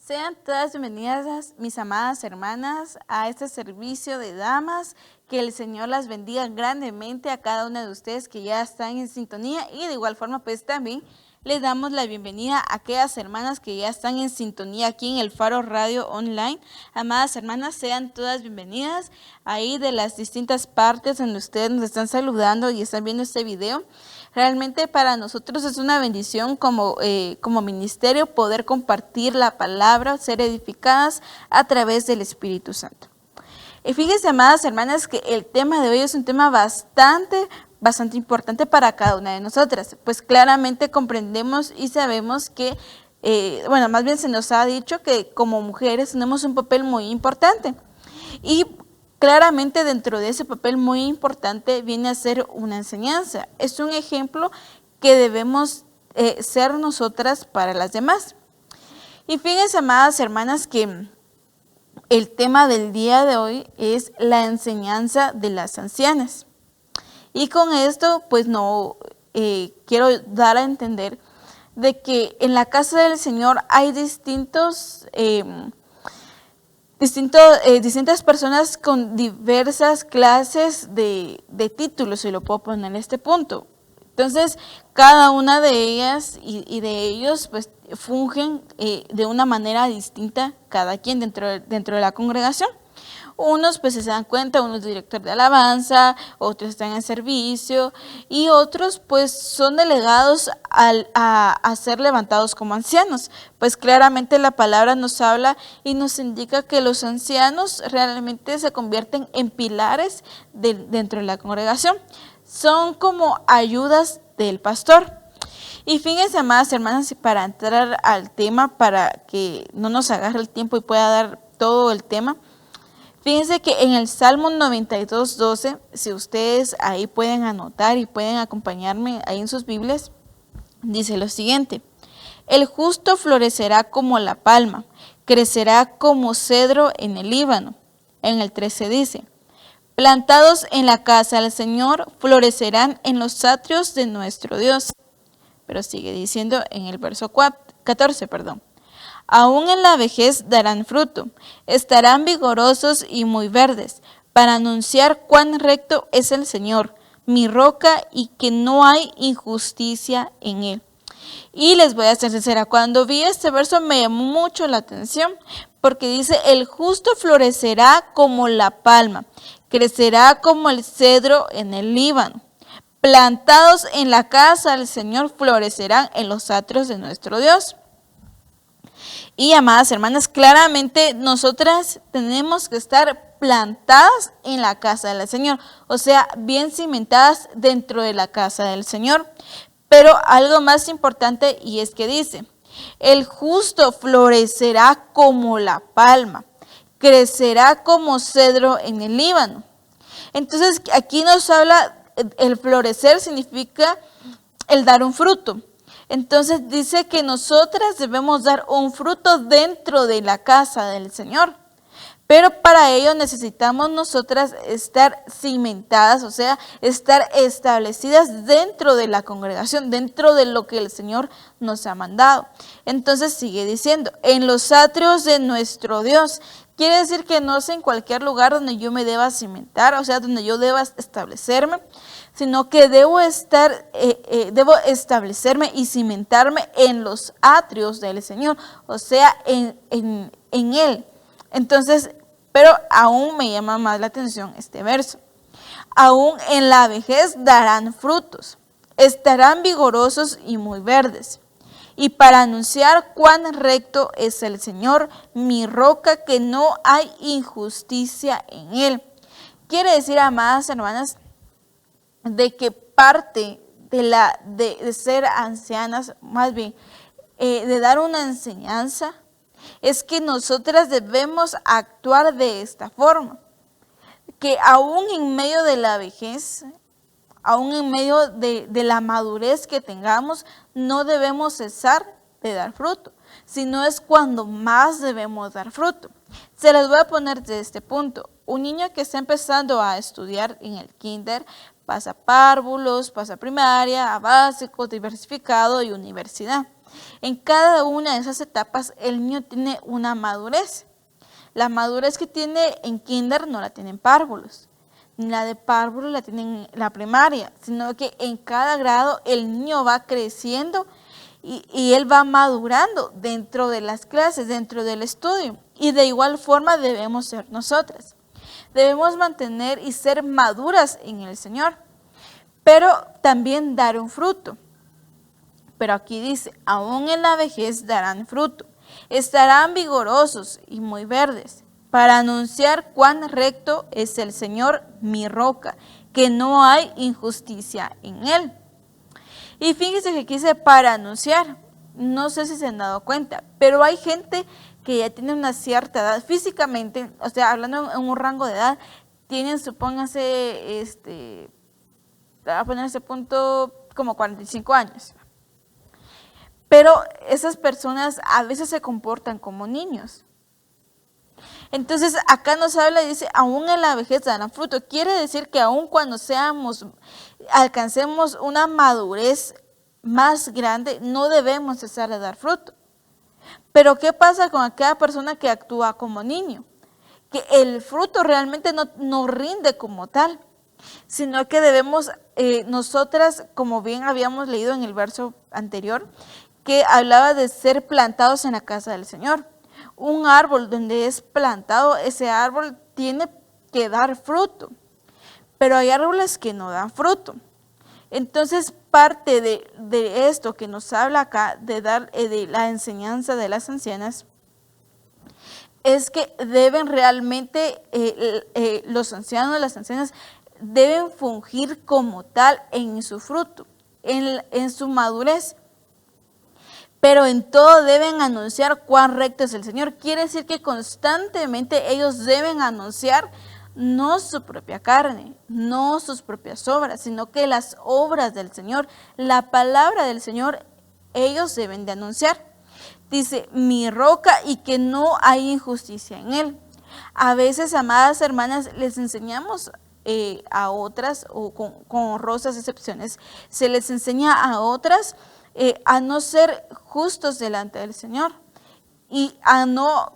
Sean todas bienvenidas, mis amadas hermanas, a este servicio de damas. Que el Señor las bendiga grandemente a cada una de ustedes que ya están en sintonía, y de igual forma pues también les damos la bienvenida a aquellas hermanas que ya están en sintonía aquí en el Faro Radio Online. Amadas hermanas, sean todas bienvenidas ahí de las distintas partes donde ustedes nos están saludando y están viendo este video. Realmente para nosotros es una bendición como ministerio poder compartir la palabra, ser edificadas a través del Espíritu Santo. Y fíjense, amadas hermanas, que el tema de hoy es un tema bastante importante para cada una de nosotras, pues claramente comprendemos y sabemos que, más bien se nos ha dicho que como mujeres tenemos un papel muy importante, y claramente dentro de ese papel muy importante viene a ser una enseñanza. Es un ejemplo que debemos ser nosotras para las demás. Y fíjense, amadas hermanas, que el tema del día de hoy es la enseñanza de las ancianas. Y con esto, pues no quiero dar a entender de que en la casa del Señor hay distintas personas con diversas clases de títulos, si lo puedo poner en este punto. Entonces, cada una de ellas y de ellos pues fungen de una manera distinta cada quien dentro de la congregación. Unos pues se dan cuenta, uno es director de alabanza, otros están en servicio y otros pues son delegados a ser levantados como ancianos. Pues claramente la palabra nos habla y nos indica que los ancianos realmente se convierten en pilares dentro de la congregación. Son como ayudas del pastor. Y fíjense, amadas hermanas, para entrar al tema, para que no nos agarre el tiempo y pueda dar todo el tema, fíjense que en el Salmo 92:12, si ustedes ahí pueden anotar y pueden acompañarme ahí en sus Biblias, dice lo siguiente: el justo florecerá como la palma, crecerá como cedro en el Líbano. En el 13 dice: plantados en la casa del Señor, florecerán en los atrios de nuestro Dios. Pero sigue diciendo en el verso 14, aún en la vejez darán fruto, estarán vigorosos y muy verdes, para anunciar cuán recto es el Señor, mi roca, y que no hay injusticia en él. Y les voy a ser sincera, cuando vi este verso me llamó mucho la atención, porque dice: el justo florecerá como la palma, crecerá como el cedro en el Líbano. Plantados en la casa del Señor, florecerán en los atrios de nuestro Dios. Y amadas hermanas, claramente nosotras tenemos que estar plantadas en la casa del Señor, o sea, bien cimentadas dentro de la casa del Señor. Pero algo más importante, y es que dice: el justo florecerá como la palma, crecerá como cedro en el Líbano. Entonces aquí nos habla, el florecer significa el dar un fruto. Entonces dice que nosotras debemos dar un fruto dentro de la casa del Señor. Pero para ello necesitamos nosotras estar cimentadas, o sea, estar establecidas dentro de la congregación, dentro de lo que el Señor nos ha mandado. Entonces sigue diciendo: en los atrios de nuestro Dios. Quiere decir que no es en cualquier lugar donde yo me deba cimentar, o sea, donde yo deba establecerme, sino que debo establecerme y cimentarme en los atrios del Señor, o sea, en Él. Entonces, pero aún me llama más la atención este verso: aún en la vejez darán frutos, estarán vigorosos y muy verdes, y para anunciar cuán recto es el Señor, mi roca, que no hay injusticia en él. Quiere decir, amadas hermanas, de que parte de ser ancianas, más bien de dar una enseñanza, es que nosotras debemos actuar de esta forma, que aún en medio de la vejez, aún en medio de la madurez que tengamos, no debemos cesar de dar fruto, sino es cuando más debemos dar fruto. Se les voy a poner de este punto: un niño que está empezando a estudiar en el kinder, pasa párvulos, pasa primaria, a básico, diversificado y universidad. En cada una de esas etapas el niño tiene una madurez. La madurez que tiene en kinder no la tiene en párvulos, ni la de párvulos la tiene en la primaria, sino que en cada grado el niño va creciendo y él va madurando dentro de las clases, dentro del estudio. Y de igual forma debemos ser nosotras. Debemos mantener y ser maduras en el Señor, pero también dar un fruto. Pero aquí dice, aún en la vejez darán fruto, estarán vigorosos y muy verdes, para anunciar cuán recto es el Señor, mi roca, que no hay injusticia en él. Y fíjense que aquí dice para anunciar, no sé si se han dado cuenta, pero hay gente que ya tiene una cierta edad físicamente, o sea, hablando en un rango de edad, tienen, supóngase, a poner ese punto, como 45 años. Pero esas personas a veces se comportan como niños. Entonces acá nos habla y dice, aún en la vejez darán fruto. Quiere decir que aún cuando alcancemos una madurez más grande, no debemos cesar de dar fruto. Pero ¿qué pasa con aquella persona que actúa como niño? Que el fruto realmente no rinde como tal, sino que debemos, nosotras, como bien habíamos leído en el verso anterior, que hablaba de ser plantados en la casa del Señor. Un árbol donde es plantado, ese árbol tiene que dar fruto, pero hay árboles que no dan fruto. Entonces, parte de esto que nos habla acá, de dar de la enseñanza de las ancianas, es que deben realmente, los ancianos, las ancianas, deben fungir como tal en su fruto, en su madurez. Pero en todo deben anunciar cuán recto es el Señor. Quiere decir que constantemente ellos deben anunciar no su propia carne, no sus propias obras, sino que las obras del Señor, la palabra del Señor, ellos deben de anunciar. Dice, mi roca, y que no hay injusticia en él. A veces, amadas hermanas, les enseñamos a otras, o con honrosas excepciones, se les enseña a otras a no ser justos delante del Señor y a no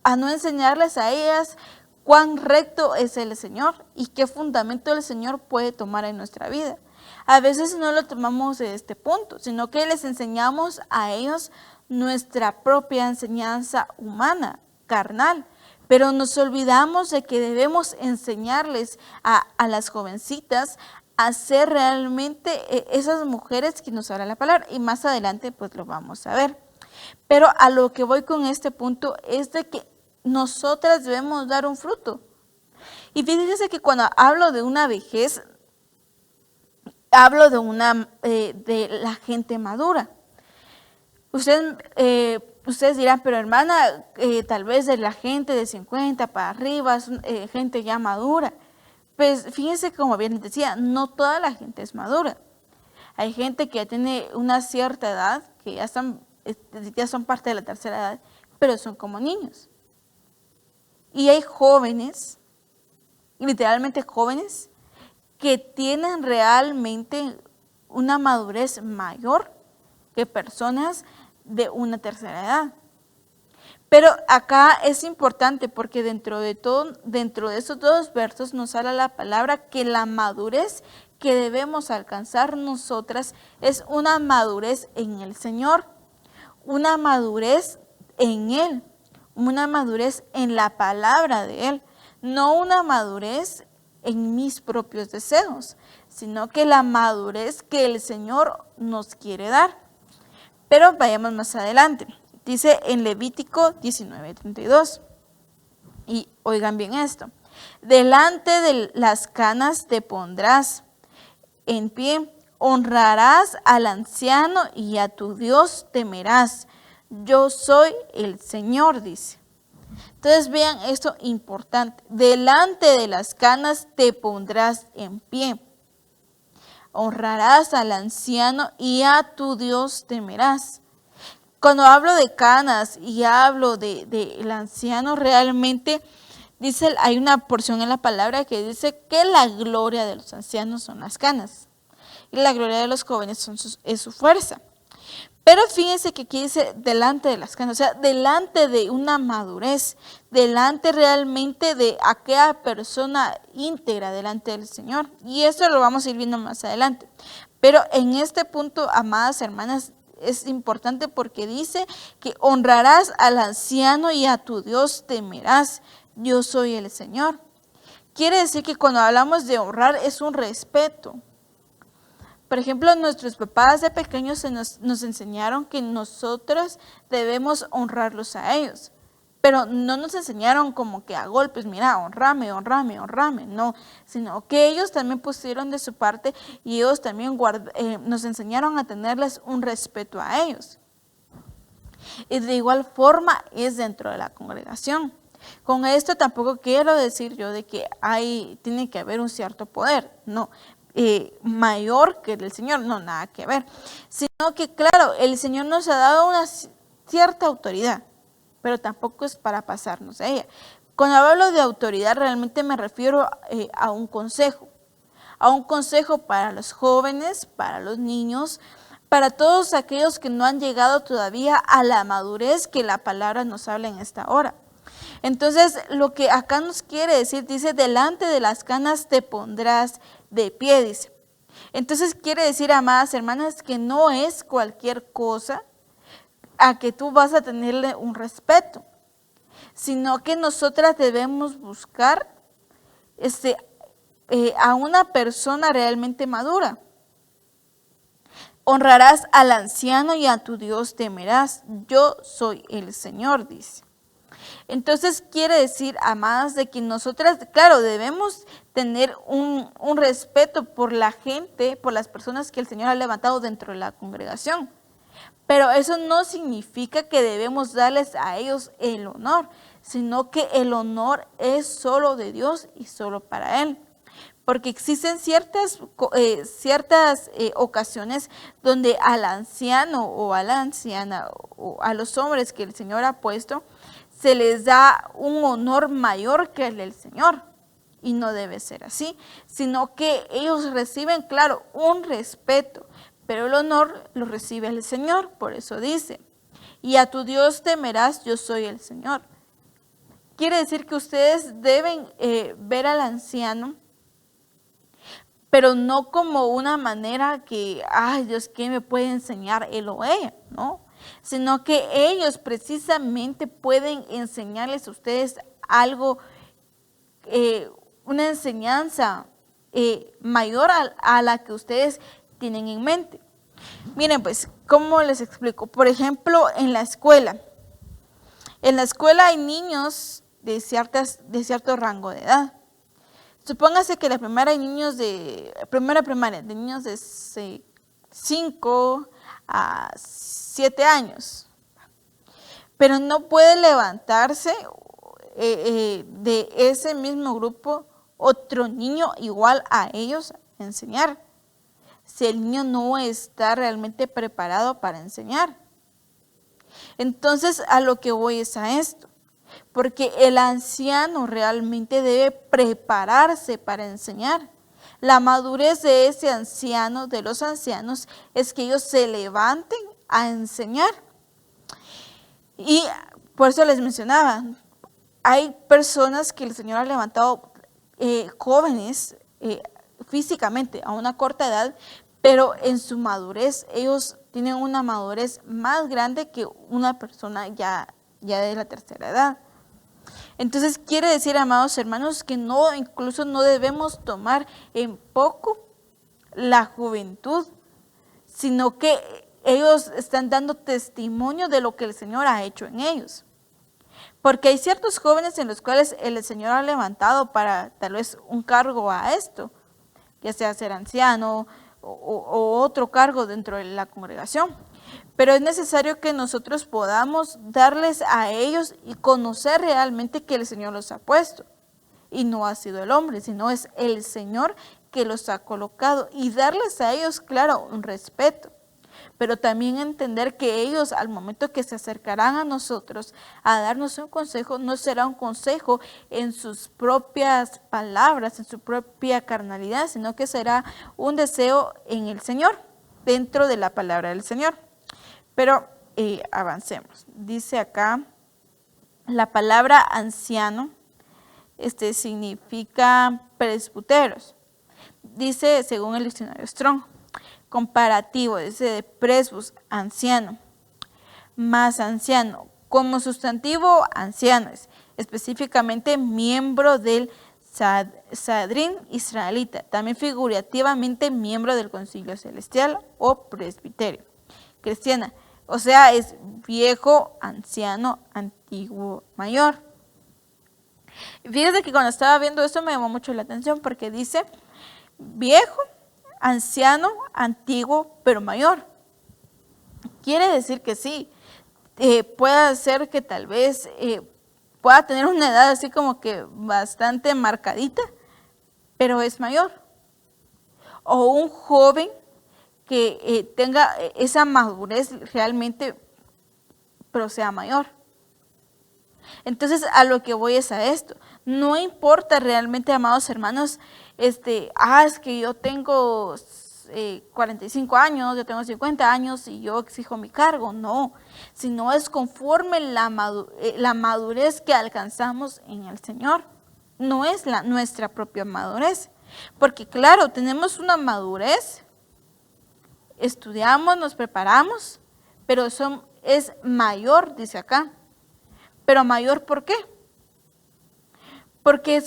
enseñarles a ellas cuán recto es el Señor y qué fundamento el Señor puede tomar en nuestra vida. A veces no lo tomamos de este punto, sino que les enseñamos a ellos nuestra propia enseñanza humana, carnal, pero nos olvidamos de que debemos enseñarles a las jovencitas a ser realmente esas mujeres que nos habla la palabra, y más adelante pues lo vamos a ver. Pero a lo que voy con este punto es de que nosotras debemos dar un fruto. Y fíjense que cuando hablo de una vejez, hablo de la gente madura. Ustedes dirán, pero hermana, tal vez de la gente de 50 para arriba, gente ya madura. Pues fíjense, como bien les decía, no toda la gente es madura. Hay gente que ya tiene una cierta edad, que ya son parte de la tercera edad, pero son como niños. Y hay jóvenes, literalmente jóvenes, que tienen realmente una madurez mayor que personas de una tercera edad. Pero acá es importante porque dentro de esos dos versos nos habla la palabra que la madurez que debemos alcanzar nosotras es una madurez en el Señor, una madurez en Él, una madurez en la palabra de Él, no una madurez en mis propios deseos, sino que la madurez que el Señor nos quiere dar. Pero vayamos más adelante. Dice en Levítico 19:32, y oigan bien esto, delante de las canas te pondrás en pie, honrarás al anciano y a tu Dios temerás. Yo soy el Señor, dice. Entonces vean esto importante, delante de las canas te pondrás en pie, honrarás al anciano y a tu Dios temerás. Cuando hablo de canas y hablo del anciano, realmente dice, hay una porción en la palabra que dice que la gloria de los ancianos son las canas y la gloria de los jóvenes es su fuerza. Pero fíjense que aquí dice delante de las canas, o sea, delante de una madurez, delante realmente de aquella persona íntegra delante del Señor. Y esto lo vamos a ir viendo más adelante. Pero en este punto, amadas hermanas, es importante porque dice que honrarás al anciano y a tu Dios temerás. Yo soy el Señor. Quiere decir que cuando hablamos de honrar es un respeto. Por ejemplo, nuestros papás de pequeños nos enseñaron que nosotros debemos honrarlos a ellos. Pero no nos enseñaron como que a golpes, mira, honrame, honrame, honrame, no, sino que ellos también pusieron de su parte y ellos también nos enseñaron a tenerles un respeto a ellos. Y de igual forma es dentro de la congregación. Con esto tampoco quiero decir yo de que tiene que haber un cierto poder, no, mayor que el del Señor, no, nada que ver. Sino que claro, el Señor nos ha dado una cierta autoridad, pero tampoco es para pasarnos de ella. Cuando hablo de autoridad realmente me refiero a un consejo para los jóvenes, para los niños, para todos aquellos que no han llegado todavía a la madurez que la palabra nos habla en esta hora. Entonces, lo que acá nos quiere decir, dice, delante de las canas te pondrás de pie, dice. Entonces, quiere decir, amadas hermanas, que no es cualquier cosa a que tú vas a tenerle un respeto, sino que nosotras debemos buscar a una persona realmente madura. Honrarás al anciano y a tu Dios temerás. Yo soy el Señor, dice. Entonces quiere decir, amadas, de que nosotras, claro, debemos tener un respeto por la gente, por las personas que el Señor ha levantado dentro de la congregación. Pero eso no significa que debemos darles a ellos el honor, sino que el honor es solo de Dios y solo para Él. Porque existen ciertas ocasiones donde al anciano o a la anciana o a los hombres que el Señor ha puesto, se les da un honor mayor que el del Señor. Y no debe ser así, sino que ellos reciben, claro, un respeto, pero el honor lo recibe el Señor. Por eso dice, y a tu Dios temerás, yo soy el Señor. Quiere decir que ustedes deben ver al anciano, pero no como una manera que, ay Dios, ¿qué me puede enseñar él o ella? No, sino que ellos precisamente pueden enseñarles a ustedes algo, una enseñanza mayor a la que ustedes tienen en mente. Miren, pues, ¿cómo les explico? Por ejemplo, en la escuela. En la escuela hay niños de cierto rango de edad. Supóngase que la primera hay niños de primaria, de niños de 5 a 7 años. Pero no puede levantarse de ese mismo grupo otro niño igual a ellos a enseñar, si el niño no está realmente preparado para enseñar. Entonces, a lo que voy es a esto. Porque el anciano realmente debe prepararse para enseñar. La madurez de ese anciano, de los ancianos, es que ellos se levanten a enseñar. Y por eso les mencionaba, hay personas que el Señor ha levantado jóvenes físicamente a una corta edad, pero en su madurez, ellos tienen una madurez más grande que una persona ya de la tercera edad. Entonces quiere decir, amados hermanos, que incluso no debemos tomar en poco la juventud, sino que ellos están dando testimonio de lo que el Señor ha hecho en ellos. Porque hay ciertos jóvenes en los cuales el Señor ha levantado para tal vez un cargo a esto, ya sea ser anciano o otro cargo dentro de la congregación. Pero es necesario que nosotros podamos darles a ellos y conocer realmente que el Señor los ha puesto. Y no ha sido el hombre, sino es el Señor que los ha colocado. Y darles a ellos, claro, un respeto. Pero también entender que ellos, al momento que se acercarán a nosotros a darnos un consejo, no será un consejo en sus propias palabras, en su propia carnalidad, sino que será un deseo en el Señor, dentro de la palabra del Señor. pero avancemos. Dice acá, la palabra anciano significa presbuteros. Dice, según el diccionario Strong, comparativo, dice de presbus, anciano, más anciano, como sustantivo ancianos, específicamente miembro del Sanedrín israelita, también figurativamente miembro del concilio celestial o presbiterio cristiana, o sea, es viejo, anciano, antiguo, mayor. Fíjense que cuando estaba viendo esto me llamó mucho la atención porque dice viejo, anciano, antiguo, pero mayor. Quiere decir que sí, puede ser que tal vez pueda tener una edad así como que bastante marcadita, pero es mayor. O un joven que tenga esa madurez realmente, pero sea mayor. Entonces, a lo que voy es a esto. No importa realmente, amados hermanos, es que yo tengo 45 años, yo tengo 50 años y yo exijo mi cargo. No, sino es conforme la madurez que alcanzamos en el Señor. No es nuestra propia madurez. Porque claro, tenemos una madurez, estudiamos, nos preparamos, pero es mayor, dice acá. Pero mayor, ¿por qué? Porque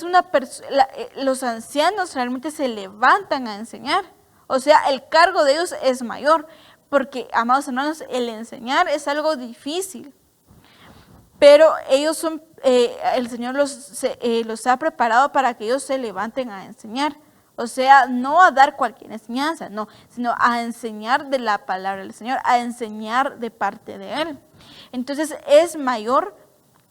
los ancianos realmente se levantan a enseñar. O sea, el cargo de ellos es mayor. Porque, amados hermanos, el enseñar es algo difícil. Pero ellos el Señor los ha preparado para que ellos se levanten a enseñar. O sea, no a dar cualquier enseñanza, no, sino a enseñar de la palabra del Señor, a enseñar de parte de Él. Entonces es mayor,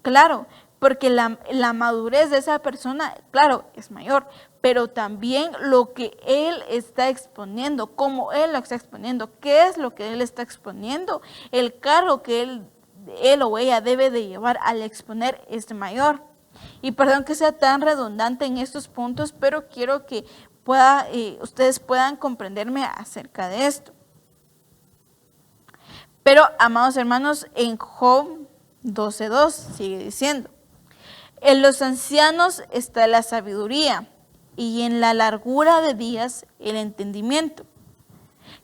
claro, porque la madurez de esa persona, claro, es mayor, pero también lo que Él está exponiendo, cómo Él lo está exponiendo, qué es lo que Él está exponiendo, el cargo que él o ella debe de llevar al exponer es mayor. Y perdón que sea tan redundante en estos puntos, pero quiero que ustedes puedan comprenderme acerca de esto. Pero, amados hermanos, en Job 12:2 sigue diciendo, en los ancianos está la sabiduría y en la largura de días el entendimiento.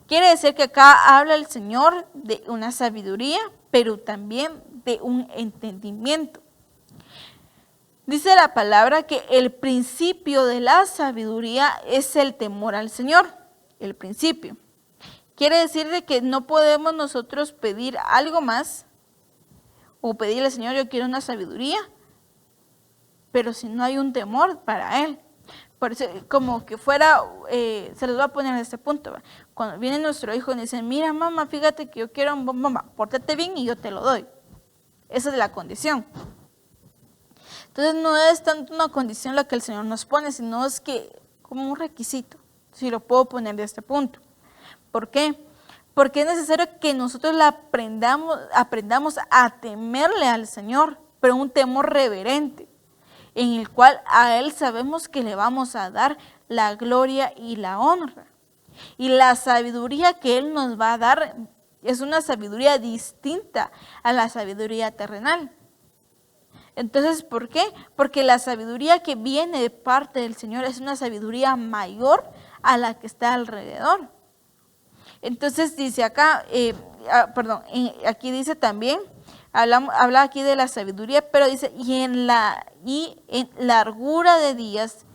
Quiere decir que acá habla el Señor de una sabiduría, pero también de un entendimiento. Dice la palabra que el principio de la sabiduría es el temor al Señor, el principio. Quiere decir de que no podemos nosotros pedir algo más o pedirle al Señor, yo quiero una sabiduría, pero si no hay un temor para Él. Por eso, como que fuera, se los voy a poner en este punto. ¿Va? Cuando viene nuestro hijo y dice, mira mamá, fíjate que yo quiero un mamá, pórtate bien y yo te lo doy. Esa es la condición. Entonces no es tanto una condición la que el Señor nos pone, sino es que como un requisito, si lo puedo poner de este punto. ¿Por qué? Porque es necesario que nosotros aprendamos a temerle al Señor, pero un temor reverente, en el cual a Él sabemos que le vamos a dar la gloria y la honra. Y la sabiduría que Él nos va a dar es una sabiduría distinta a la sabiduría terrenal. Entonces, ¿por qué? Porque la sabiduría que viene de parte del Señor es una sabiduría mayor a la que está alrededor. Entonces dice acá, aquí dice también, habla aquí de la sabiduría, pero dice, y en largura de días,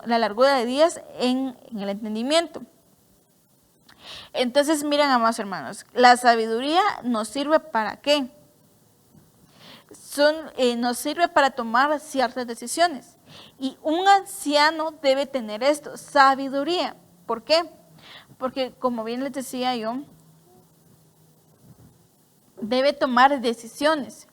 la largura de días en el entendimiento. Entonces, miren, amados hermanos, la sabiduría nos sirve ¿para qué? Nos sirve para tomar ciertas decisiones. Y un anciano debe tener esto, sabiduría. ¿Por qué? Porque, como bien les decía yo, debe tomar decisiones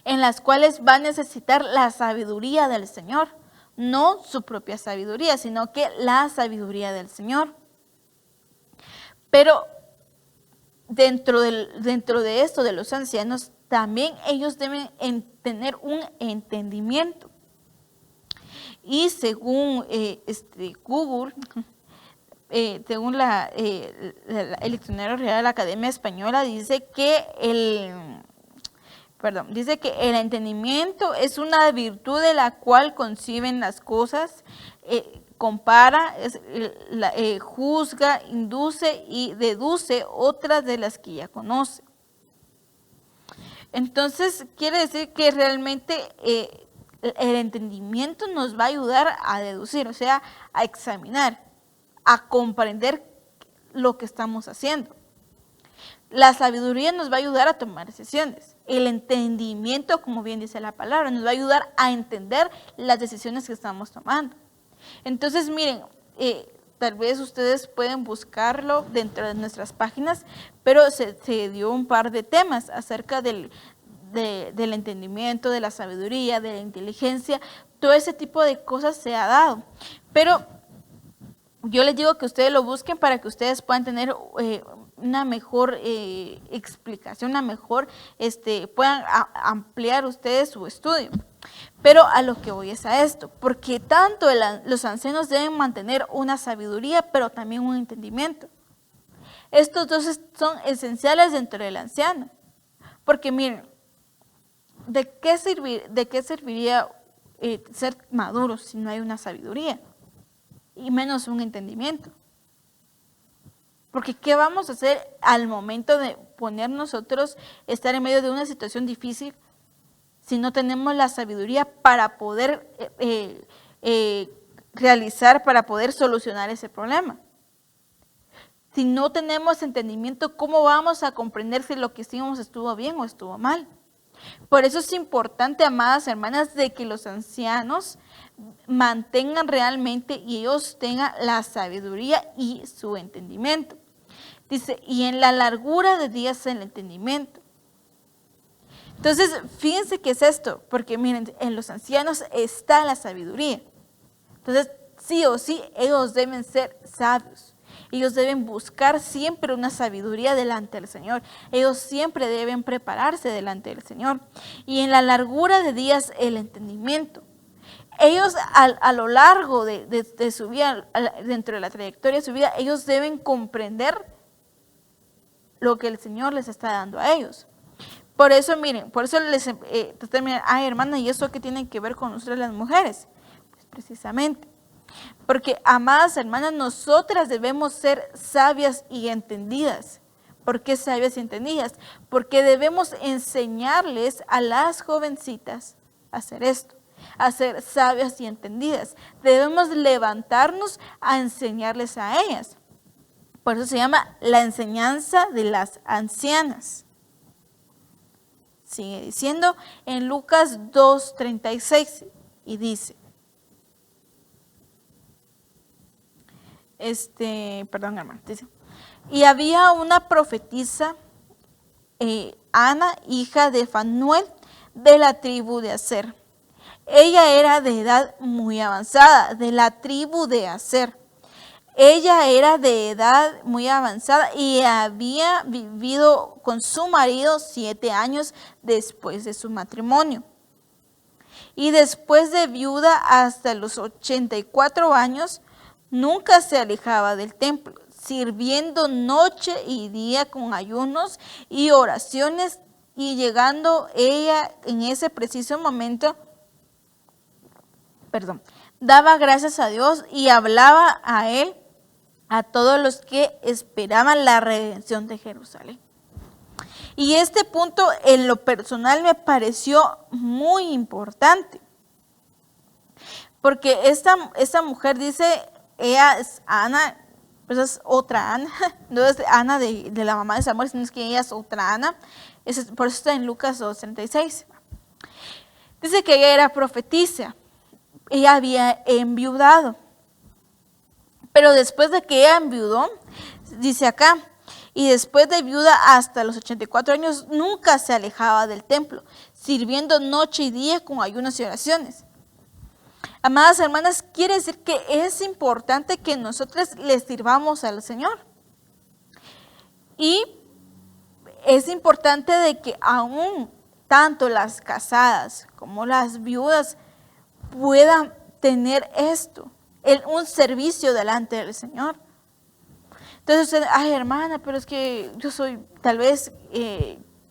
en las cuales va a necesitar la sabiduría del Señor. No su propia sabiduría, sino que la sabiduría del Señor. Pero dentro de esto de los ancianos, también ellos deben tener un entendimiento. Y según Google, según el Diccionario Real de la Academia Española, dice que dice que el entendimiento es una virtud de la cual conciben las cosas, compara, juzga, induce y deduce otras de las que ya conoce. Entonces, quiere decir que realmente el entendimiento nos va a ayudar a deducir, o sea, a examinar, a comprender lo que estamos haciendo. La sabiduría nos va a ayudar a tomar decisiones. El entendimiento, como bien dice la palabra, nos va a ayudar a entender las decisiones que estamos tomando. Entonces, miren, tal vez ustedes pueden buscarlo dentro de nuestras páginas, pero se dio un par de temas acerca del entendimiento, de la sabiduría, de la inteligencia. Todo ese tipo de cosas se ha dado. Pero yo les digo que ustedes lo busquen para que ustedes puedan tener una mejor explicación, puedan ampliar ustedes su estudio. Pero a lo que voy es a esto, porque tanto los ancianos deben mantener una sabiduría, pero también un entendimiento. Estos dos son esenciales dentro del anciano, porque miren, ¿de qué serviría ser maduros si no hay una sabiduría? Y menos un entendimiento. Porque ¿qué vamos a hacer al momento de poner nosotros, estar en medio de una situación difícil, si no tenemos la sabiduría para poder para poder solucionar ese problema? Si no tenemos entendimiento, ¿cómo vamos a comprender si lo que hicimos estuvo bien o estuvo mal? Por eso es importante, amadas hermanas, de que los ancianos mantengan realmente y ellos tengan la sabiduría y su entendimiento. Dice, y en la largura de días el entendimiento. Entonces, fíjense qué es esto, porque miren, en los ancianos está la sabiduría. Entonces, sí o sí, ellos deben ser sabios. Ellos deben buscar siempre una sabiduría delante del Señor. Ellos siempre deben prepararse delante del Señor. Y en la largura de días el entendimiento. Ellos a lo largo de su vida, dentro de la trayectoria de su vida, ellos deben comprender lo que el Señor les está dando a ellos. Por eso, miren, les terminan, ay hermana, ¿y eso qué tiene que ver con nosotras las mujeres? Pues precisamente. Porque, amadas hermanas, nosotras debemos ser sabias y entendidas. ¿Por qué sabias y entendidas? Porque debemos enseñarles a las jovencitas a hacer esto, a ser sabias y entendidas. Debemos levantarnos a enseñarles a ellas. Por eso se llama la enseñanza de las ancianas. Sigue diciendo en Lucas 2:36 y dice, perdón hermano, dice, y había una profetisa, Ana, hija de Fanuel, de la tribu de Aser. Ella era de edad muy avanzada, de la tribu de Aser. Ella era de edad muy avanzada y había vivido con su marido 7 años después de su matrimonio. Y después de viuda hasta los 84 años, nunca se alejaba del templo, sirviendo noche y día con ayunos y oraciones, y llegando ella en ese preciso momento, daba gracias a Dios y hablaba a él, a todos los que esperaban la redención de Jerusalén. Y este punto en lo personal me pareció muy importante, porque esta mujer dice, ella es Ana, pues es otra Ana, no es Ana de la mamá de Samuel, sino es que ella es otra Ana. Por eso está en Lucas 2:36. Dice que ella era profetisa, ella había enviudado. Pero después de que ella enviudó, dice acá, y después de viuda hasta los 84 años, nunca se alejaba del templo, sirviendo noche y día con ayunos y oraciones. Amadas hermanas, quiere decir que es importante que nosotros le sirvamos al Señor. Y es importante de que aún tanto las casadas como las viudas puedan tener esto, un servicio delante del Señor. Entonces usted, ay hermana, pero es que yo soy, tal vez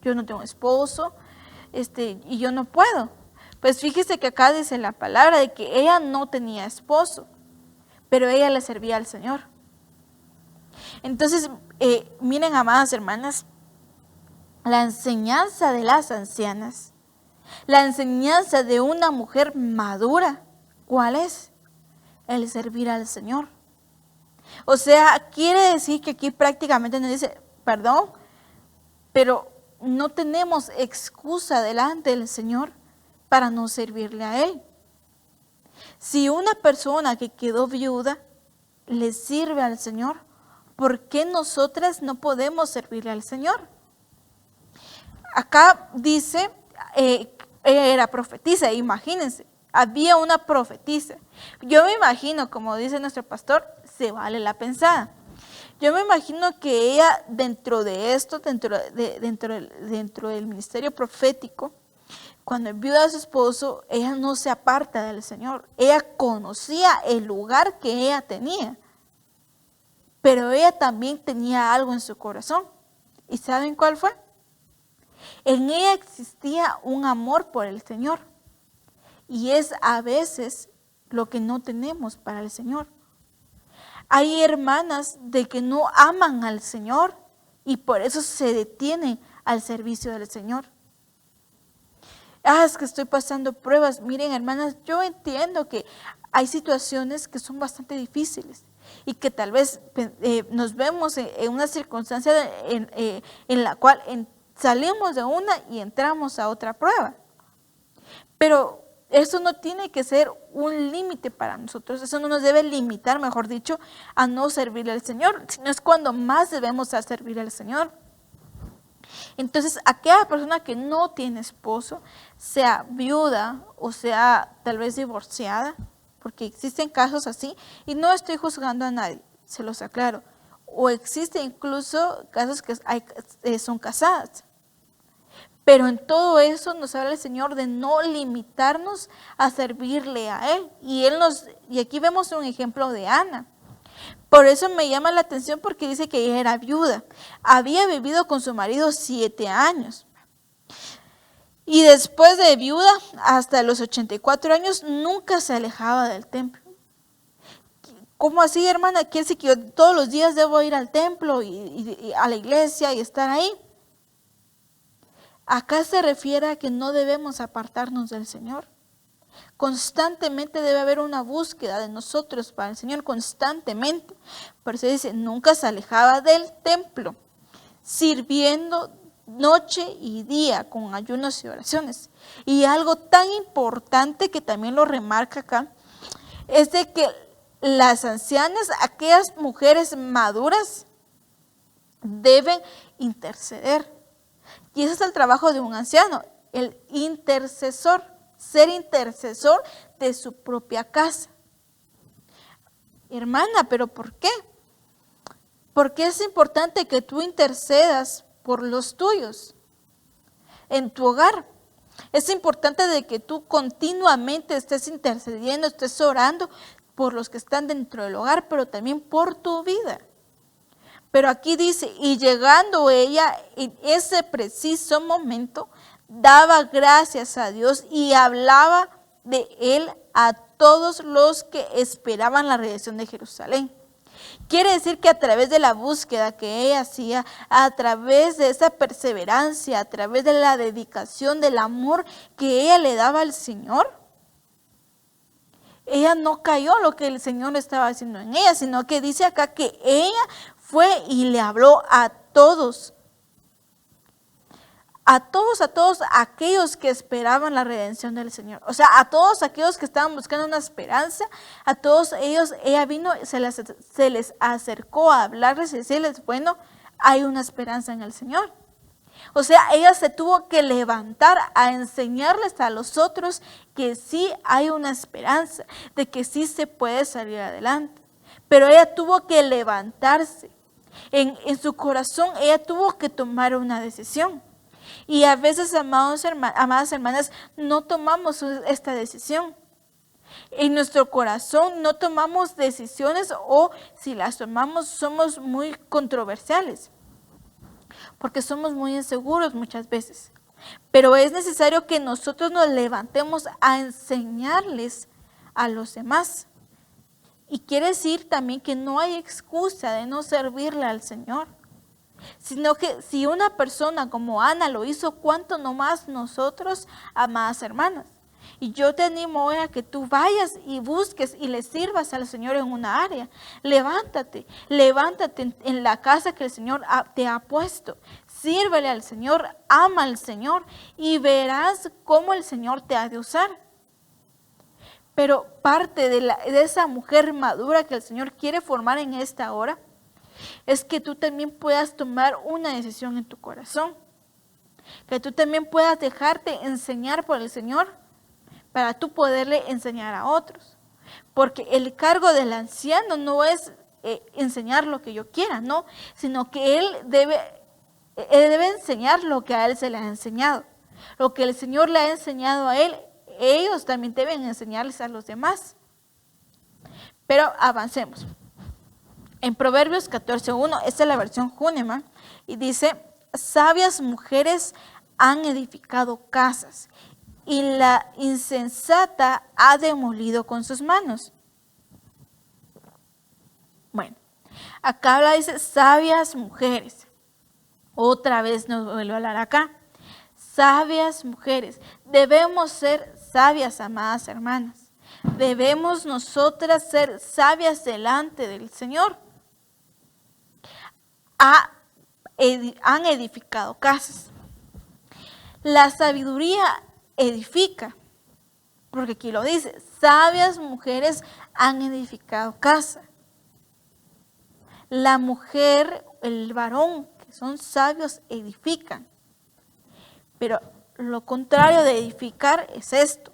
yo no tengo esposo, y yo no puedo. Pues fíjese que acá dice la palabra de que ella no tenía esposo, pero ella le servía al Señor. Entonces, miren, amadas hermanas, la enseñanza de las ancianas, la enseñanza de una mujer madura, ¿cuál es? El servir al Señor. O sea, quiere decir que aquí prácticamente nos dice, perdón, pero no tenemos excusa delante del Señor para no servirle a Él. Si una persona que quedó viuda le sirve al Señor, ¿por qué nosotras no podemos servirle al Señor? Acá dice, ella era profetisa, imagínense, había una profetisa. Yo me imagino, como dice nuestro pastor, se vale la pensada. Yo me imagino que ella dentro de esto, dentro del ministerio profético, cuando enviuda a su esposo, ella no se aparta del Señor. Ella conocía el lugar que ella tenía, pero ella también tenía algo en su corazón. ¿Y saben cuál fue? En ella existía un amor por el Señor. Y es a veces lo que no tenemos para el Señor. Hay hermanas de que no aman al Señor y por eso se detienen al servicio del Señor. Es que estoy pasando pruebas. Miren, hermanas, yo entiendo que hay situaciones que son bastante difíciles y que tal vez nos vemos en una circunstancia en la cual salimos de una y entramos a otra prueba. Pero eso no tiene que ser un límite para nosotros, eso no nos debe limitar, mejor dicho, a no servirle al Señor, sino es cuando más debemos servir al Señor. Entonces, aquella persona que no tiene esposo, sea viuda o sea tal vez divorciada, porque existen casos así, y no estoy juzgando a nadie, se los aclaro, o existen incluso casos que son casadas. Pero en todo eso nos habla el Señor de no limitarnos a servirle a Él. Y aquí vemos un ejemplo de Ana. Por eso me llama la atención porque dice que ella era viuda. Había vivido con su marido 7 años. Y después de viuda, hasta los 84 años, nunca se alejaba del templo. ¿Cómo así, hermana? ¿Quiere decir que yo todos los días debo ir al templo y a la iglesia y estar ahí? Acá se refiere a que no debemos apartarnos del Señor. Constantemente debe haber una búsqueda de nosotros para el Señor, constantemente. Por eso dice, nunca se alejaba del templo, sirviendo noche y día con ayunos y oraciones. Y algo tan importante que también lo remarca acá, es de que las ancianas, aquellas mujeres maduras, deben interceder. Y ese es el trabajo de un anciano, el intercesor, ser intercesor de su propia casa. Hermana, ¿pero por qué? Porque es importante que tú intercedas por los tuyos en tu hogar. Es importante de que tú continuamente estés intercediendo, estés orando por los que están dentro del hogar, pero también por tu vida. Pero aquí dice, y llegando ella en ese preciso momento, daba gracias a Dios y hablaba de Él a todos los que esperaban la redención de Jerusalén. Quiere decir que a través de la búsqueda que ella hacía, a través de esa perseverancia, a través de la dedicación, del amor que ella le daba al Señor, ella no cayó lo que el Señor estaba haciendo en ella, sino que dice acá que ella fue y le habló a todos aquellos que esperaban la redención del Señor. O sea, a todos aquellos que estaban buscando una esperanza, a todos ellos, ella vino, se les acercó a hablarles y decirles, bueno, hay una esperanza en el Señor. O sea, ella se tuvo que levantar a enseñarles a los otros que sí hay una esperanza, de que sí se puede salir adelante. Pero ella tuvo que levantarse. En su corazón ella tuvo que tomar una decisión. Y a veces, amadas hermanas, no tomamos esta decisión. En nuestro corazón no tomamos decisiones, o si las tomamos somos muy controversiales, porque somos muy inseguros muchas veces. Pero es necesario que nosotros nos levantemos a enseñarles a los demás. Y quiere decir también que no hay excusa de no servirle al Señor, sino que si una persona como Ana lo hizo, ¿cuánto no más nosotros, amadas hermanas? Y yo te animo hoy a que tú vayas y busques y le sirvas al Señor en una área. Levántate en la casa que el Señor te ha puesto. Sírvele al Señor, ama al Señor y verás cómo el Señor te ha de usar. Pero parte de esa mujer madura que el Señor quiere formar en esta hora es que tú también puedas tomar una decisión en tu corazón. Que tú también puedas dejarte enseñar por el Señor para tú poderle enseñar a otros. Porque el cargo del anciano no es enseñar lo que yo quiera, no, sino que él debe enseñar lo que a él se le ha enseñado. Lo que el Señor le ha enseñado a él, ellos también deben enseñarles a los demás. Pero avancemos. En Proverbios 14:1, esta es la versión Húnemann, y dice: sabias mujeres han edificado casas, y la insensata ha demolido con sus manos. Bueno, acá habla, dice sabias mujeres. Otra vez nos vuelve a hablar acá. Sabias mujeres. Debemos ser sabias, amadas hermanas. Debemos nosotras ser sabias delante del Señor. Han edificado casas. La sabiduría edifica, porque aquí lo dice, sabias mujeres han edificado casa. La mujer, el varón, que son sabios, edifican. Pero lo contrario de edificar es esto.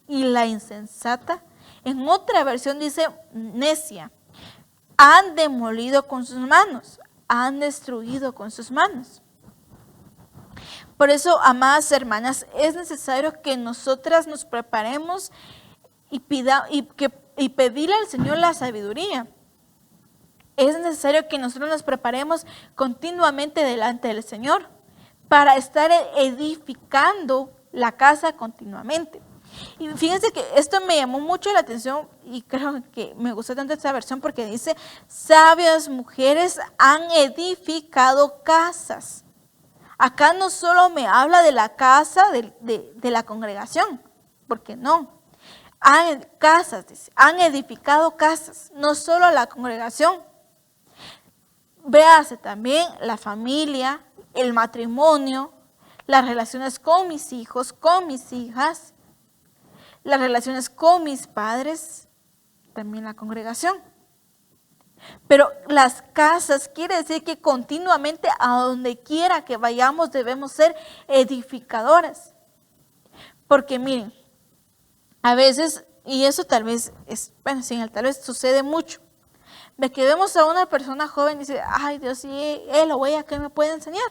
Y la insensata, en otra versión dice necia, han demolido con sus manos, han destruido con sus manos. Por eso, amadas hermanas, es necesario que nosotras nos preparemos y pedirle al Señor la sabiduría. Es necesario que nosotros nos preparemos continuamente delante del Señor para estar edificando la casa continuamente. Y fíjense que esto me llamó mucho la atención y creo que me gustó tanto esta versión porque dice, sabias mujeres han edificado casas. Acá no solo me habla de la casa de la congregación, porque no. Han edificado casas, no solo la congregación. Véase también la familia, el matrimonio, las relaciones con mis hijos, con mis hijas, las relaciones con mis padres, también la congregación. Pero las casas quiere decir que continuamente a donde quiera que vayamos debemos ser edificadoras. Porque miren, a veces, y eso tal vez es, bueno, sí, tal vez sucede mucho, de que vemos a una persona joven y dice, ay Dios, y él o ella, ¿qué me puede enseñar?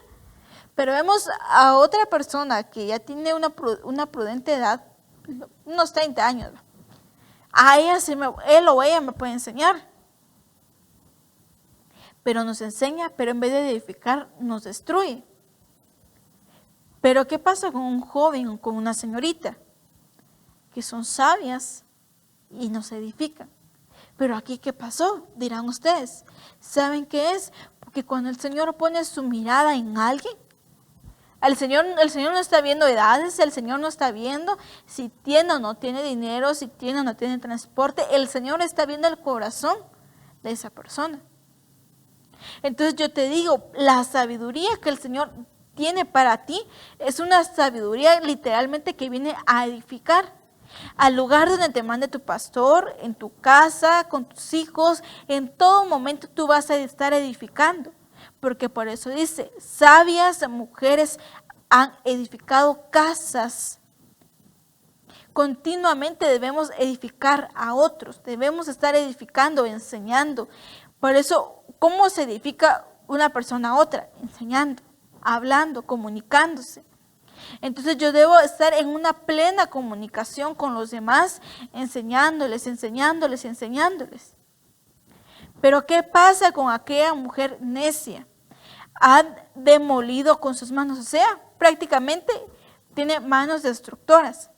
Pero vemos a otra persona que ya tiene una prudente edad, unos 30 años, a ella él o ella me puede enseñar. Pero nos enseña, pero en vez de edificar, nos destruye. Pero ¿qué pasa con un joven o con una señorita? Que son sabias y nos edifican. Pero aquí, ¿qué pasó? Dirán ustedes. ¿Saben qué es? Porque cuando el Señor pone su mirada en alguien, el Señor no está viendo edades, el Señor no está viendo si tiene o no tiene dinero, si tiene o no tiene transporte. El Señor está viendo el corazón de esa persona. Entonces yo te digo, la sabiduría que el Señor tiene para ti es una sabiduría literalmente que viene a edificar. Al lugar donde te mande tu pastor, en tu casa, con tus hijos, en todo momento tú vas a estar edificando. Porque por eso dice, sabias mujeres han edificado casas. Continuamente debemos edificar a otros, debemos estar edificando, enseñando. Por eso, ¿cómo se edifica una persona a otra? Enseñando, hablando, comunicándose. Entonces yo debo estar en una plena comunicación con los demás, enseñándoles. Pero ¿qué pasa con aquella mujer necia? Ha demolido con sus manos, o sea, prácticamente tiene manos destructoras,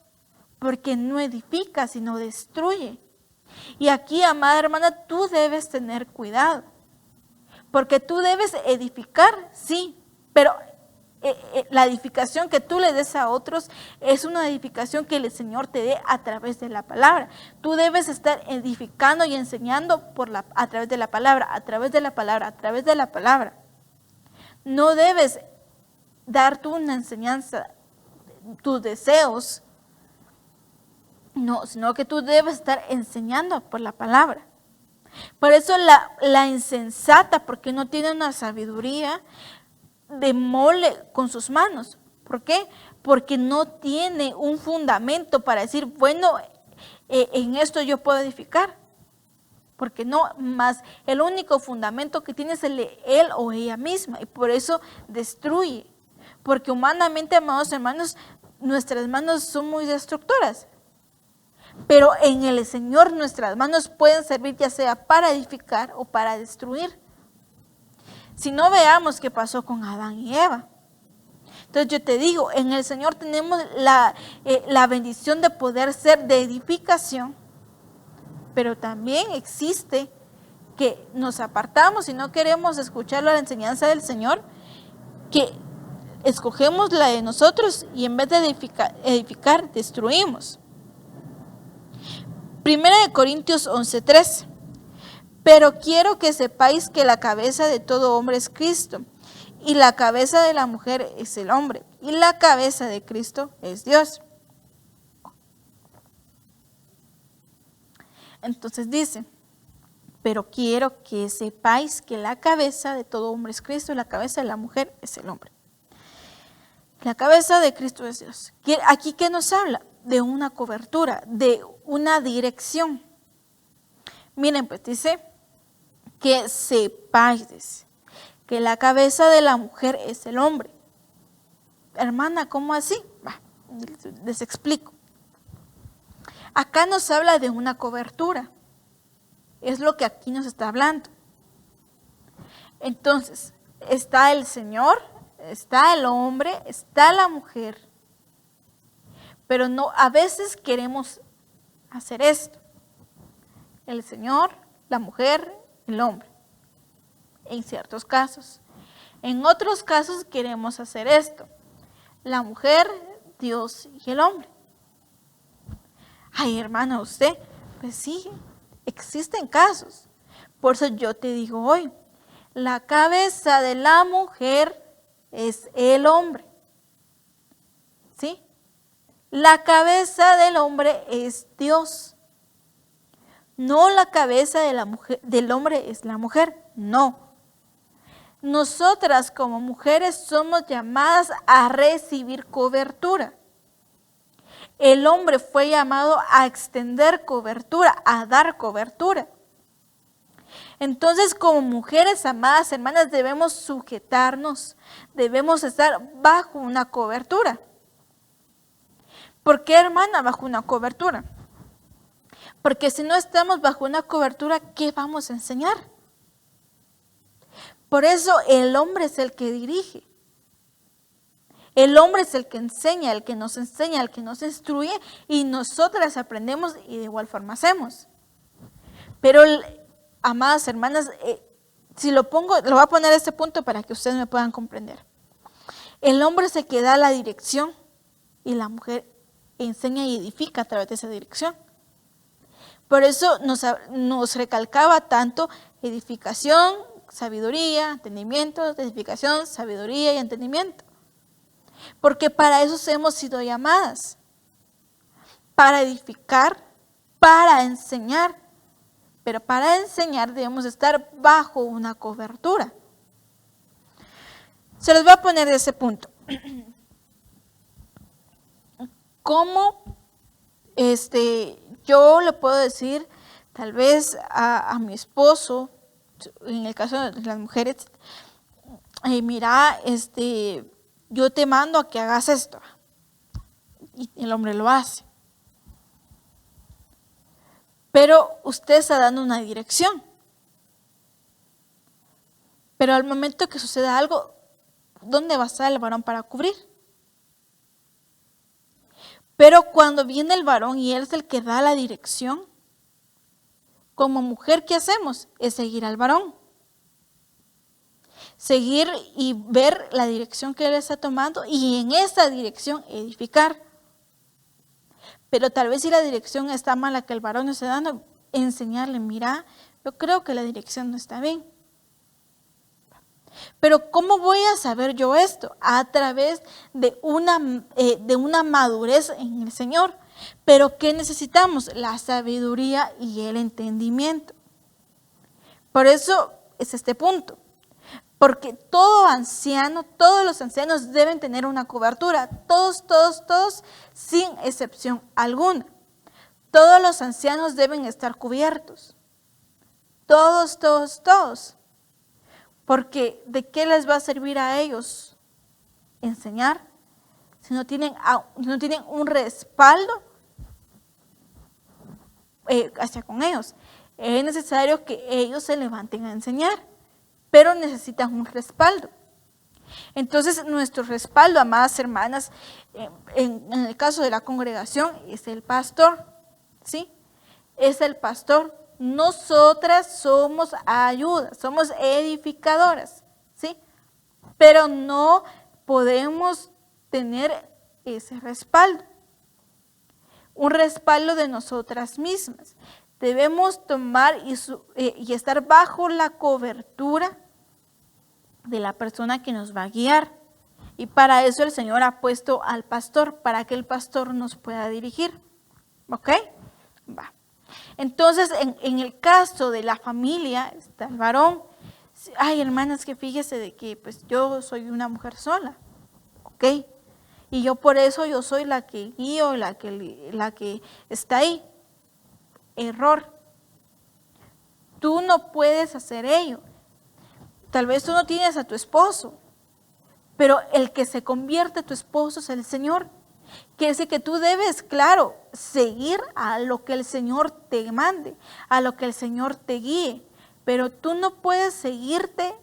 porque no edifica, sino destruye. Y aquí, amada hermana, tú debes tener cuidado, porque tú debes edificar, sí, pero la edificación que tú le des a otros es una edificación que el Señor te dé a través de la palabra. Tú debes estar edificando y enseñando a través de la palabra, a través de la palabra, a través de la palabra. No debes dar tú una enseñanza, tus deseos, no, sino que tú debes estar enseñando por la palabra. Por eso la insensata, porque no tiene una sabiduría, demole con sus manos. ¿Por qué? Porque no tiene un fundamento para decir, bueno, en esto yo puedo edificar. Porque no, más el único fundamento que tiene es él o ella misma, y por eso destruye. Porque humanamente, amados hermanos, nuestras manos son muy destructoras. Pero en el Señor nuestras manos pueden servir ya sea para edificar o para destruir. Si no, veamos qué pasó con Adán y Eva. Entonces yo te digo, en el Señor tenemos la bendición de poder ser de edificación, pero también existe que nos apartamos y no queremos escuchar la enseñanza del Señor, que escogemos la de nosotros y en vez de edificar destruimos. 1 Corintios 11:3. Pero quiero que sepáis que la cabeza de todo hombre es Cristo, y la cabeza de la mujer es el hombre, y la cabeza de Cristo es Dios. Entonces dice, pero quiero que sepáis que la cabeza de todo hombre es Cristo, y la cabeza de la mujer es el hombre. La cabeza de Cristo es Dios. Aquí, ¿qué nos habla? De una cobertura, de una dirección. Miren, pues dice que sepáis que la cabeza de la mujer es el hombre. Hermana, ¿cómo así? Les explico. Acá nos habla de una cobertura. Es lo que aquí nos está hablando. Entonces, está el Señor, está el hombre, está la mujer. Pero no, a veces queremos hacer esto. El Señor, la mujer, el hombre. En ciertos casos. En otros casos queremos hacer esto. La mujer, Dios y el hombre. Ay, hermana, usted, pues sí, existen casos. Por eso yo te digo hoy, la cabeza de la mujer es el hombre. ¿Sí? La cabeza del hombre es Dios. No la cabeza de la mujer, del hombre es la mujer, no. Nosotras como mujeres somos llamadas a recibir cobertura. El hombre fue llamado a extender cobertura, a dar cobertura. Entonces, como mujeres amadas hermanas, debemos sujetarnos, debemos estar bajo una cobertura. ¿Por qué, hermana, bajo una cobertura? Porque si no estamos bajo una cobertura, ¿qué vamos a enseñar? Por eso el hombre es el que dirige. El hombre es el que enseña, el que nos instruye, y nosotras aprendemos y de igual forma hacemos. Pero, amadas hermanas, si lo voy a poner a este punto para que ustedes me puedan comprender. El hombre es el que da la dirección y la mujer enseña y edifica a través de esa dirección. Por eso nos recalcaba tanto edificación, sabiduría, entendimiento, edificación, sabiduría y entendimiento. Porque para eso hemos sido llamadas. Para edificar, para enseñar. Pero para enseñar debemos estar bajo una cobertura. Se los voy a poner de ese punto. ¿Cómo yo le puedo decir tal vez a mi esposo, en el caso de las mujeres, mira, yo te mando a que hagas esto. Y el hombre lo hace. Pero usted está dando una dirección. Pero al momento que suceda algo, ¿dónde va a estar el varón para cubrir? Pero cuando viene el varón y él es el que da la dirección, como mujer, ¿qué hacemos? Es seguir al varón. Seguir y ver la dirección que él está tomando y en esa dirección edificar. Pero tal vez si la dirección está mala que el varón no está dando, enseñarle, mira, yo creo que la dirección no está bien. Pero ¿cómo voy a saber yo esto? A través de una madurez en el Señor. Pero ¿qué necesitamos? La sabiduría y el entendimiento. Por eso es este punto. Porque todo anciano, todos los ancianos deben tener una cobertura. Todos, sin excepción alguna. Todos los ancianos deben estar cubiertos. Todos. Porque ¿de qué les va a servir a ellos enseñar si no tienen un respaldo hacia con ellos? Es necesario que ellos se levanten a enseñar, pero necesitan un respaldo. Entonces, nuestro respaldo, amadas hermanas, en el caso de la congregación, es el pastor, ¿sí? Es el pastor. Nosotras somos ayudas, somos edificadoras, ¿sí? Pero no podemos tener ese respaldo, un respaldo de nosotras mismas. Debemos tomar y estar bajo la cobertura de la persona que nos va a guiar. Y para eso el Señor ha puesto al pastor, para que el pastor nos pueda dirigir. ¿Ok? Va. Entonces, en el caso de la familia, está el varón. Ay, hermanas, que fíjese de que pues yo soy una mujer sola. ¿Ok? Y yo por eso yo soy la que guío, la que está ahí. Error. Tú no puedes hacer ello. Tal vez tú no tienes a tu esposo, pero el que se convierte tu esposo es el Señor. Quiere decir que tú debes, claro, seguir a lo que el Señor te mande, a lo que el Señor te guíe, pero tú no puedes seguirte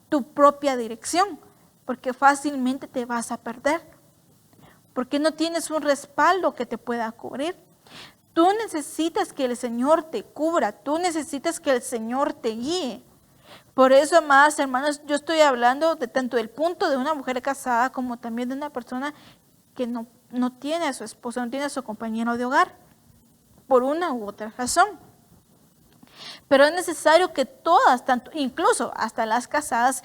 tu propia dirección, porque fácilmente te vas a perder, porque no tienes un respaldo que te pueda cubrir. Tú necesitas que el Señor te cubra, tú necesitas que el Señor te guíe. Por eso, amadas hermanas, yo estoy hablando de tanto del punto de una mujer casada como también de una persona que no tiene a su esposo, no tiene a su compañero de hogar, por una u otra razón. Pero es necesario que todas, tanto, incluso hasta las casadas,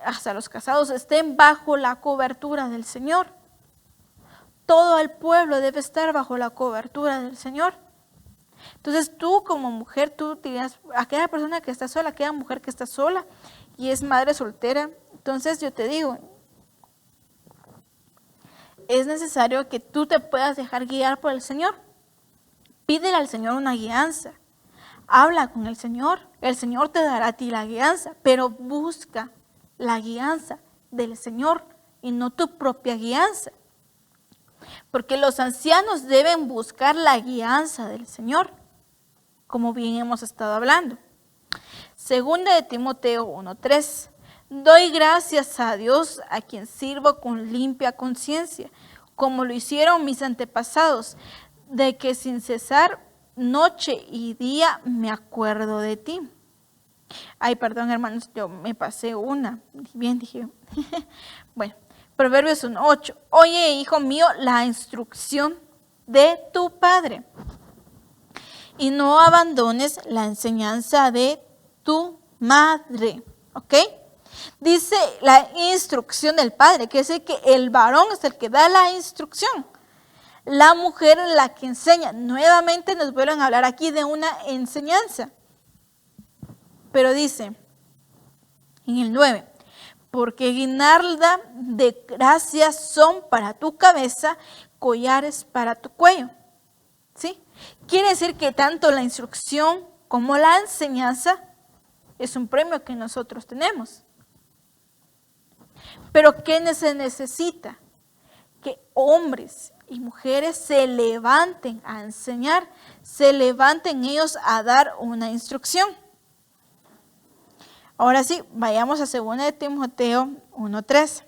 hasta los casados, estén bajo la cobertura del Señor. Todo el pueblo debe estar bajo la cobertura del Señor. Entonces tú como mujer, tú dirás, aquella persona que está sola, aquella mujer que está sola y es madre soltera, entonces yo te digo, es necesario que tú te puedas dejar guiar por el Señor. Pídele al Señor una guianza. Habla con el Señor te dará a ti la guianza, pero busca la guianza del Señor y no tu propia guianza. Porque los ancianos deben buscar la guianza del Señor, como bien hemos estado hablando. Segunda de Timoteo 1:3. Doy gracias a Dios a quien sirvo con limpia conciencia, como lo hicieron mis antepasados, de que sin cesar noche y día me acuerdo de ti. Ay, perdón, hermanos, yo me pasé una. Bien, dije. Bueno, Proverbios 1:8. Oye, hijo mío, la instrucción de tu padre, y no abandones la enseñanza de tu madre. ¿Ok? Dice la instrucción del padre, que es el que el varón es el que da la instrucción. La mujer es la que enseña. Nuevamente nos vuelven a hablar aquí de una enseñanza. Pero dice en el 9, porque guirnalda de gracias son para tu cabeza, collares para tu cuello. ¿Sí? Quiere decir que tanto la instrucción como la enseñanza es un premio que nosotros tenemos. Pero ¿qué se necesita? Que hombres y mujeres se levanten a enseñar, se levanten ellos a dar una instrucción. Ahora sí, vayamos a 2 de Timoteo 1:3.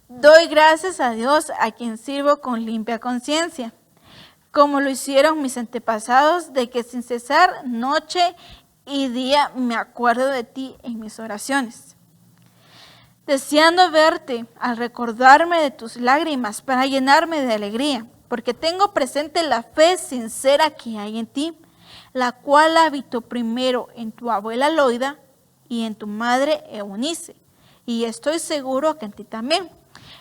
Doy gracias a Dios a quien sirvo con limpia conciencia, como lo hicieron mis antepasados, de que sin cesar noche y día me acuerdo de ti en mis oraciones, deseando verte al recordarme de tus lágrimas para llenarme de alegría, porque tengo presente la fe sincera que hay en ti, la cual habitó primero en tu abuela Loida y en tu madre Eunice, y estoy seguro que en ti también.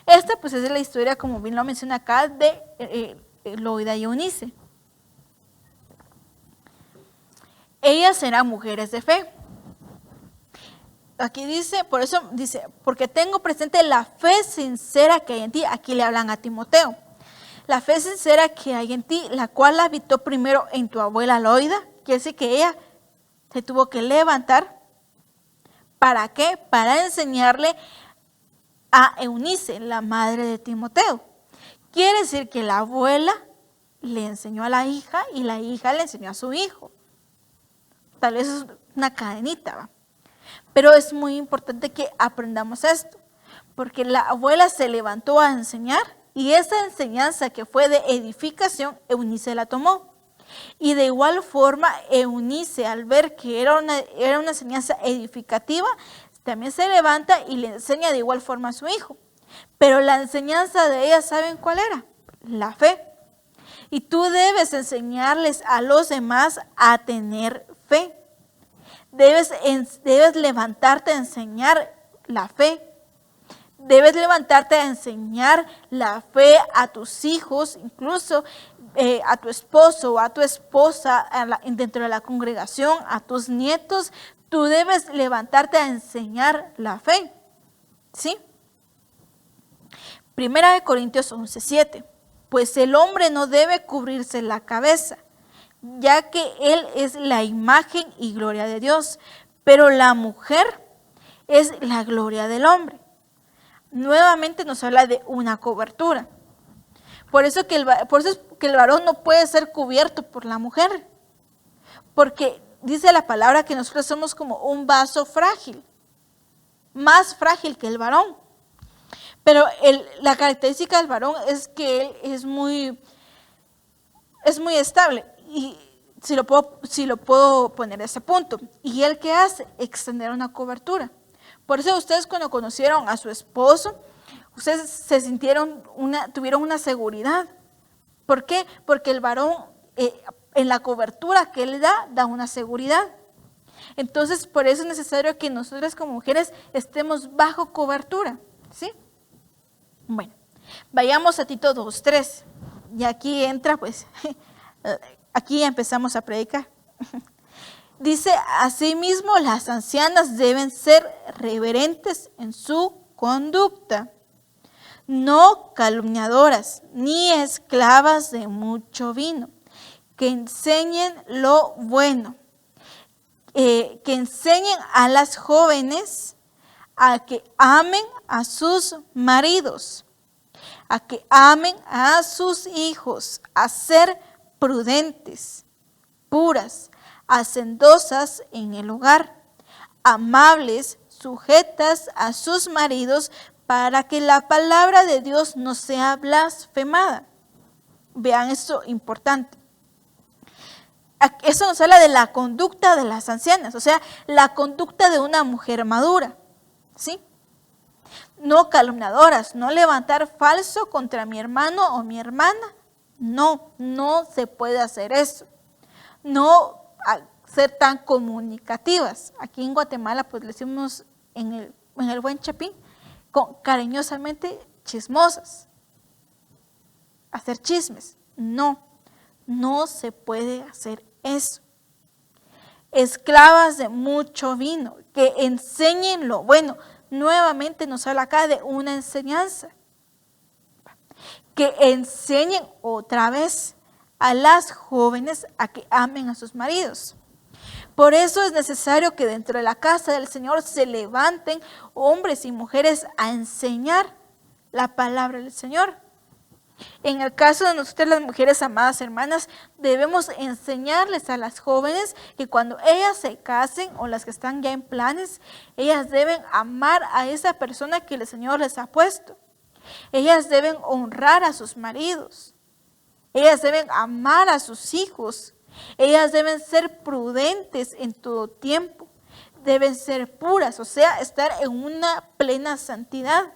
Esta pues es la historia, como bien lo menciona acá, de Loida y Eunice. Ellas eran mujeres de fe. Aquí dice, por eso dice, porque tengo presente la fe sincera que hay en ti. Aquí le hablan a Timoteo. La fe sincera que hay en ti, la cual habitó primero en tu abuela Loida. Quiere decir que ella se tuvo que levantar. ¿Para qué? Para enseñarle a Eunice, la madre de Timoteo. Quiere decir que la abuela le enseñó a la hija y la hija le enseñó a su hijo. Tal vez es una cadenita, ¿va? Pero es muy importante que aprendamos esto, porque la abuela se levantó a enseñar y esa enseñanza que fue de edificación, Eunice la tomó. Y de igual forma, Eunice, al ver que era una enseñanza edificativa, también se levanta y le enseña de igual forma a su hijo. Pero la enseñanza de ella, ¿saben cuál era? La fe. Y tú debes enseñarles a los demás a tener fe. Debes levantarte a enseñar la fe. Debes levantarte a enseñar la fe a tus hijos, incluso a tu esposo o a tu esposa dentro de la congregación, a tus nietos. Tú debes levantarte a enseñar la fe. ¿Sí? 1 Corintios 11:7. Pues el hombre no debe cubrirse la cabeza, ya que él es la imagen y gloria de Dios, pero la mujer es la gloria del hombre. Nuevamente nos habla de una cobertura. Por eso es que el varón no puede ser cubierto por la mujer, porque dice la palabra que nosotros somos como un vaso frágil, más frágil que el varón. Pero la característica del varón es que él es muy estable. Y si lo puedo poner a ese punto. ¿Y él qué hace? Extender una cobertura. Por eso ustedes cuando conocieron a su esposo, ustedes se tuvieron una seguridad. ¿Por qué? Porque el varón en la cobertura que él da una seguridad. Entonces, por eso es necesario que nosotras como mujeres estemos bajo cobertura. ¿Sí? Bueno, vayamos a Tito 2:3. Y aquí entra, pues, aquí empezamos a predicar. Dice, asimismo, las ancianas deben ser reverentes en su conducta, no calumniadoras, ni esclavas de mucho vino, que enseñen lo bueno, que enseñen a las jóvenes a que amen a sus maridos, a que amen a sus hijos, a ser prudentes, puras, hacendosas en el hogar, amables, sujetas a sus maridos, para que la palabra de Dios no sea blasfemada. Vean esto importante. Eso nos habla de la conducta de las ancianas, o sea, la conducta de una mujer madura. ¿Sí? No calumniadoras, no levantar falso contra mi hermano o mi hermana. No se puede hacer eso. No ser tan comunicativas. Aquí en Guatemala, pues le decimos en el buen chapín, cariñosamente chismosas. Hacer chismes. No se puede hacer eso. Esclavas de mucho vino, que enseñen lo bueno. Nuevamente nos habla acá de una enseñanza. Que enseñen otra vez a las jóvenes a que amen a sus maridos. Por eso es necesario que dentro de la casa del Señor se levanten hombres y mujeres a enseñar la palabra del Señor. En el caso de nosotras las mujeres, amadas hermanas, debemos enseñarles a las jóvenes que cuando ellas se casen o las que están ya en planes, ellas deben amar a esa persona que el Señor les ha puesto. Ellas deben honrar a sus maridos. Ellas deben amar a sus hijos. Ellas deben ser prudentes en todo tiempo. Deben ser puras, o sea, estar en una plena santidad.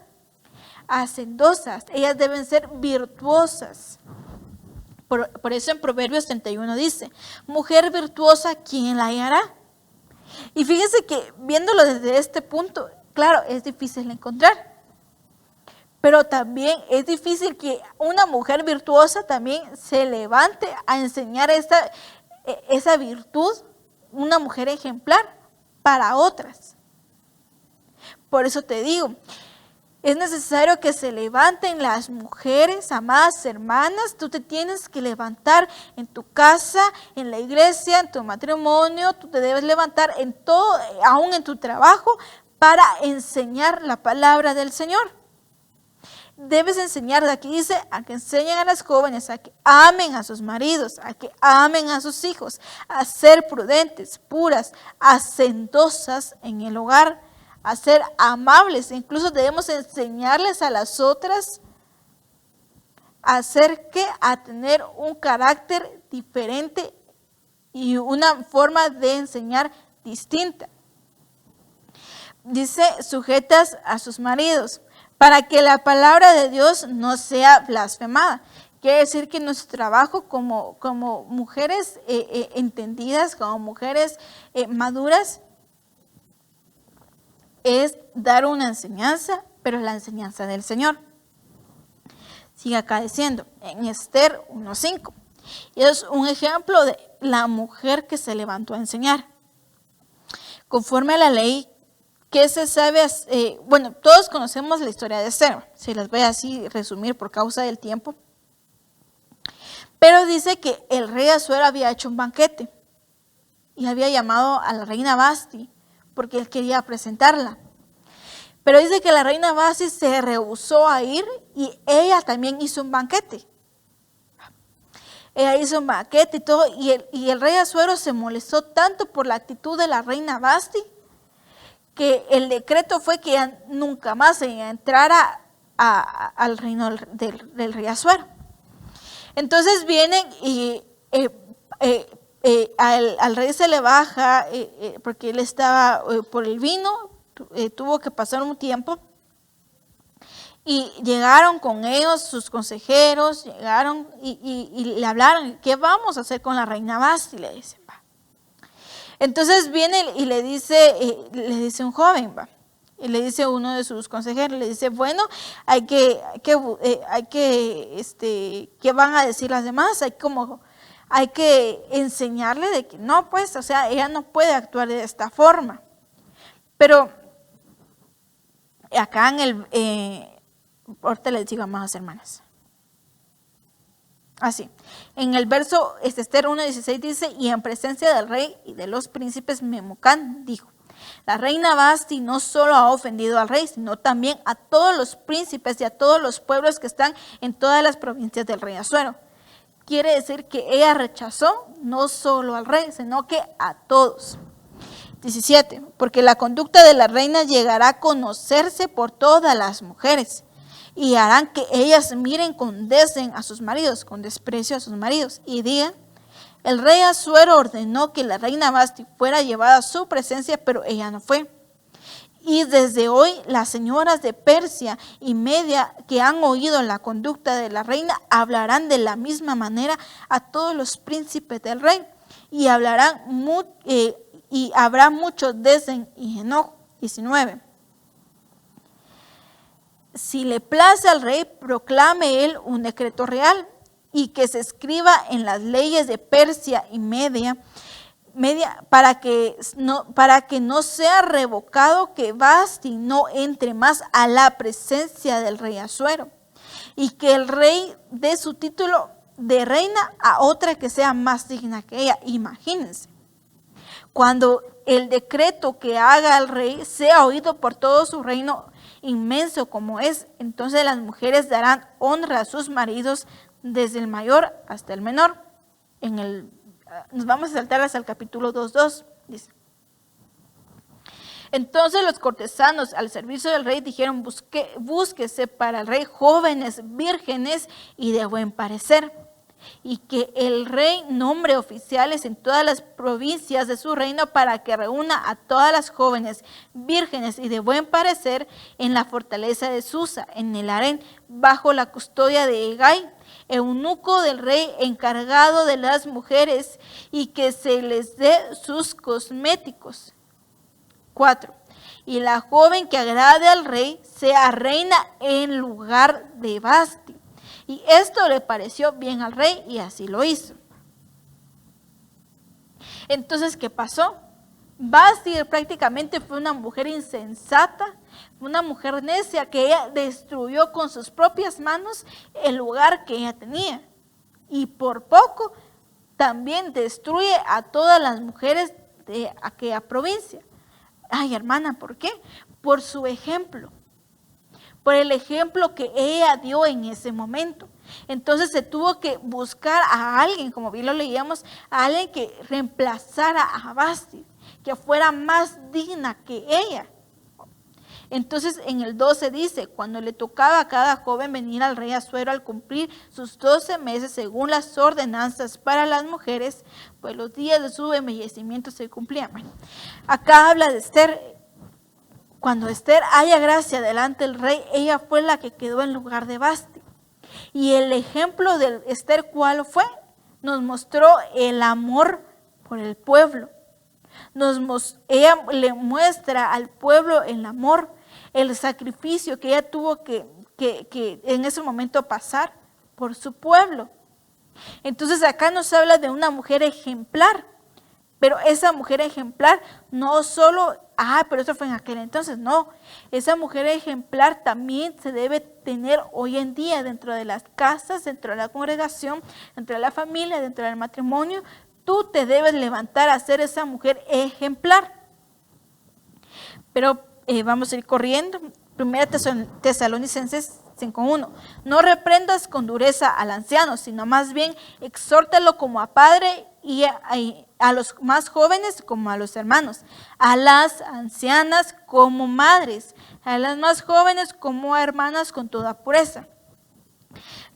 Hacendosas, ellas deben ser virtuosas. Por eso en Proverbios 31 dice, mujer virtuosa, ¿quién la hallará? Y fíjense que viéndolo desde este punto, claro, es difícil encontrar. Pero también es difícil que una mujer virtuosa también se levante a enseñar esa virtud, una mujer ejemplar para otras. Por eso te digo, es necesario que se levanten las mujeres, amadas hermanas. Tú te tienes que levantar en tu casa, en la iglesia, en tu matrimonio. Tú te debes levantar en todo, aún en tu trabajo, para enseñar la palabra del Señor. Debes enseñar, aquí dice, a que enseñen a las jóvenes a que amen a sus maridos, a que amen a sus hijos, a ser prudentes, puras, hacendosas en el hogar, a ser amables. Incluso debemos enseñarles a las otras a tener un carácter diferente y una forma de enseñar distinta. Dice, sujetas a sus maridos, para que la palabra de Dios no sea blasfemada. Quiere decir que nuestro trabajo como mujeres entendidas, como mujeres maduras, es dar una enseñanza, pero la enseñanza del Señor. Sigue acá diciendo, en Esther 1:5. Y es un ejemplo de la mujer que se levantó a enseñar. Conforme a la ley, ¿qué se sabe? Bueno, todos conocemos la historia de Esther. Se las voy a así resumir por causa del tiempo. Pero dice que el rey Asuero había hecho un banquete y había llamado a la reina Vasti porque él quería presentarla. Pero dice que la reina Vasti se rehusó a ir y ella también hizo un banquete. Ella hizo un banquete y todo, y el rey Asuero se molestó tanto por la actitud de la reina Vasti que el decreto fue que ella nunca más entrara al reino del rey Asuero. Entonces vienen y al rey se le baja porque él estaba por el vino, tuvo que pasar un tiempo y llegaron con ellos sus consejeros, llegaron y le hablaron, ¿qué vamos a hacer con la reina Vasti? Le dicen, va. Entonces viene y le dice un joven, va. Y le dice uno de sus consejeros, le dice, bueno, ¿qué van a decir las demás? Hay que enseñarle de que no, pues, o sea, ella no puede actuar de esta forma. Pero acá ahorita les digo, amadas hermanas. Así, en el verso Esther 1:16 dice, y en presencia del rey y de los príncipes Memucán dijo, la reina Vasti no solo ha ofendido al rey, sino también a todos los príncipes y a todos los pueblos que están en todas las provincias del rey Asuero. Quiere decir que ella rechazó no solo al rey, sino que a todos. 17. Porque la conducta de la reina llegará a conocerse por todas las mujeres y harán que ellas miren con desdén a sus maridos, con desprecio a sus maridos y digan, el rey Asuero ordenó que la reina Vasti fuera llevada a su presencia, pero ella no fue. Y desde hoy las señoras de Persia y Media que han oído la conducta de la reina hablarán de la misma manera a todos los príncipes del rey y habrá mucho desdén y enojo. 19. Si le place al rey, proclame él un decreto real y que se escriba en las leyes de Persia y Media para que no sea revocado que Vasti no entre más a la presencia del rey Asuero y que el rey dé su título de reina a otra que sea más digna que ella. Imagínense. Cuando el decreto que haga el rey sea oído por todo su reino inmenso como es, entonces las mujeres darán honra a sus maridos desde el mayor hasta el menor. Nos vamos a saltar hasta el capítulo 2:2, dice. Entonces los cortesanos al servicio del rey dijeron, búsquese para el rey jóvenes, vírgenes y de buen parecer, y que el rey nombre oficiales en todas las provincias de su reino para que reúna a todas las jóvenes, vírgenes y de buen parecer en la fortaleza de Susa, en el harén, bajo la custodia de Hegai, eunuco del rey encargado de las mujeres, y que se les dé sus cosméticos. 4. Y la joven que agrade al rey sea reina en lugar de Vasti. Y esto le pareció bien al rey y así lo hizo. Entonces, ¿qué pasó? Vasti prácticamente fue una mujer insensata, una mujer necia que ella destruyó con sus propias manos el lugar que ella tenía. Y por poco también destruye a todas las mujeres de aquella provincia. Ay, hermana, ¿por qué? Por su ejemplo, por el ejemplo que ella dio en ese momento. Entonces se tuvo que buscar a alguien, como bien lo leíamos, a alguien que reemplazara a Vasti, que fuera más digna que ella. Entonces en el 12 dice, cuando le tocaba a cada joven venir al rey Asuero al cumplir sus 12 meses según las ordenanzas para las mujeres, pues los días de su embellecimiento se cumplían. Bueno, acá habla de Esther. Cuando Esther haya gracia delante del rey, ella fue la que quedó en lugar de Vasti. Y el ejemplo de Esther, ¿cuál fue? Nos mostró el amor por el pueblo. Ella le muestra al pueblo el amor, el sacrificio que ella tuvo que en ese momento pasar por su pueblo. Entonces acá nos habla de una mujer ejemplar, pero esa mujer ejemplar no solo, pero eso fue en aquel entonces, no. Esa mujer ejemplar también se debe tener hoy en día dentro de las casas, dentro de la congregación, dentro de la familia, dentro del matrimonio. Tú te debes levantar a ser esa mujer ejemplar. Pero vamos a ir corriendo. 1 Tesalonicenses 5:1. No reprendas con dureza al anciano, sino más bien exhórtalo como a padre y a los más jóvenes como a los hermanos, a las ancianas como madres, a las más jóvenes como a hermanas con toda pureza.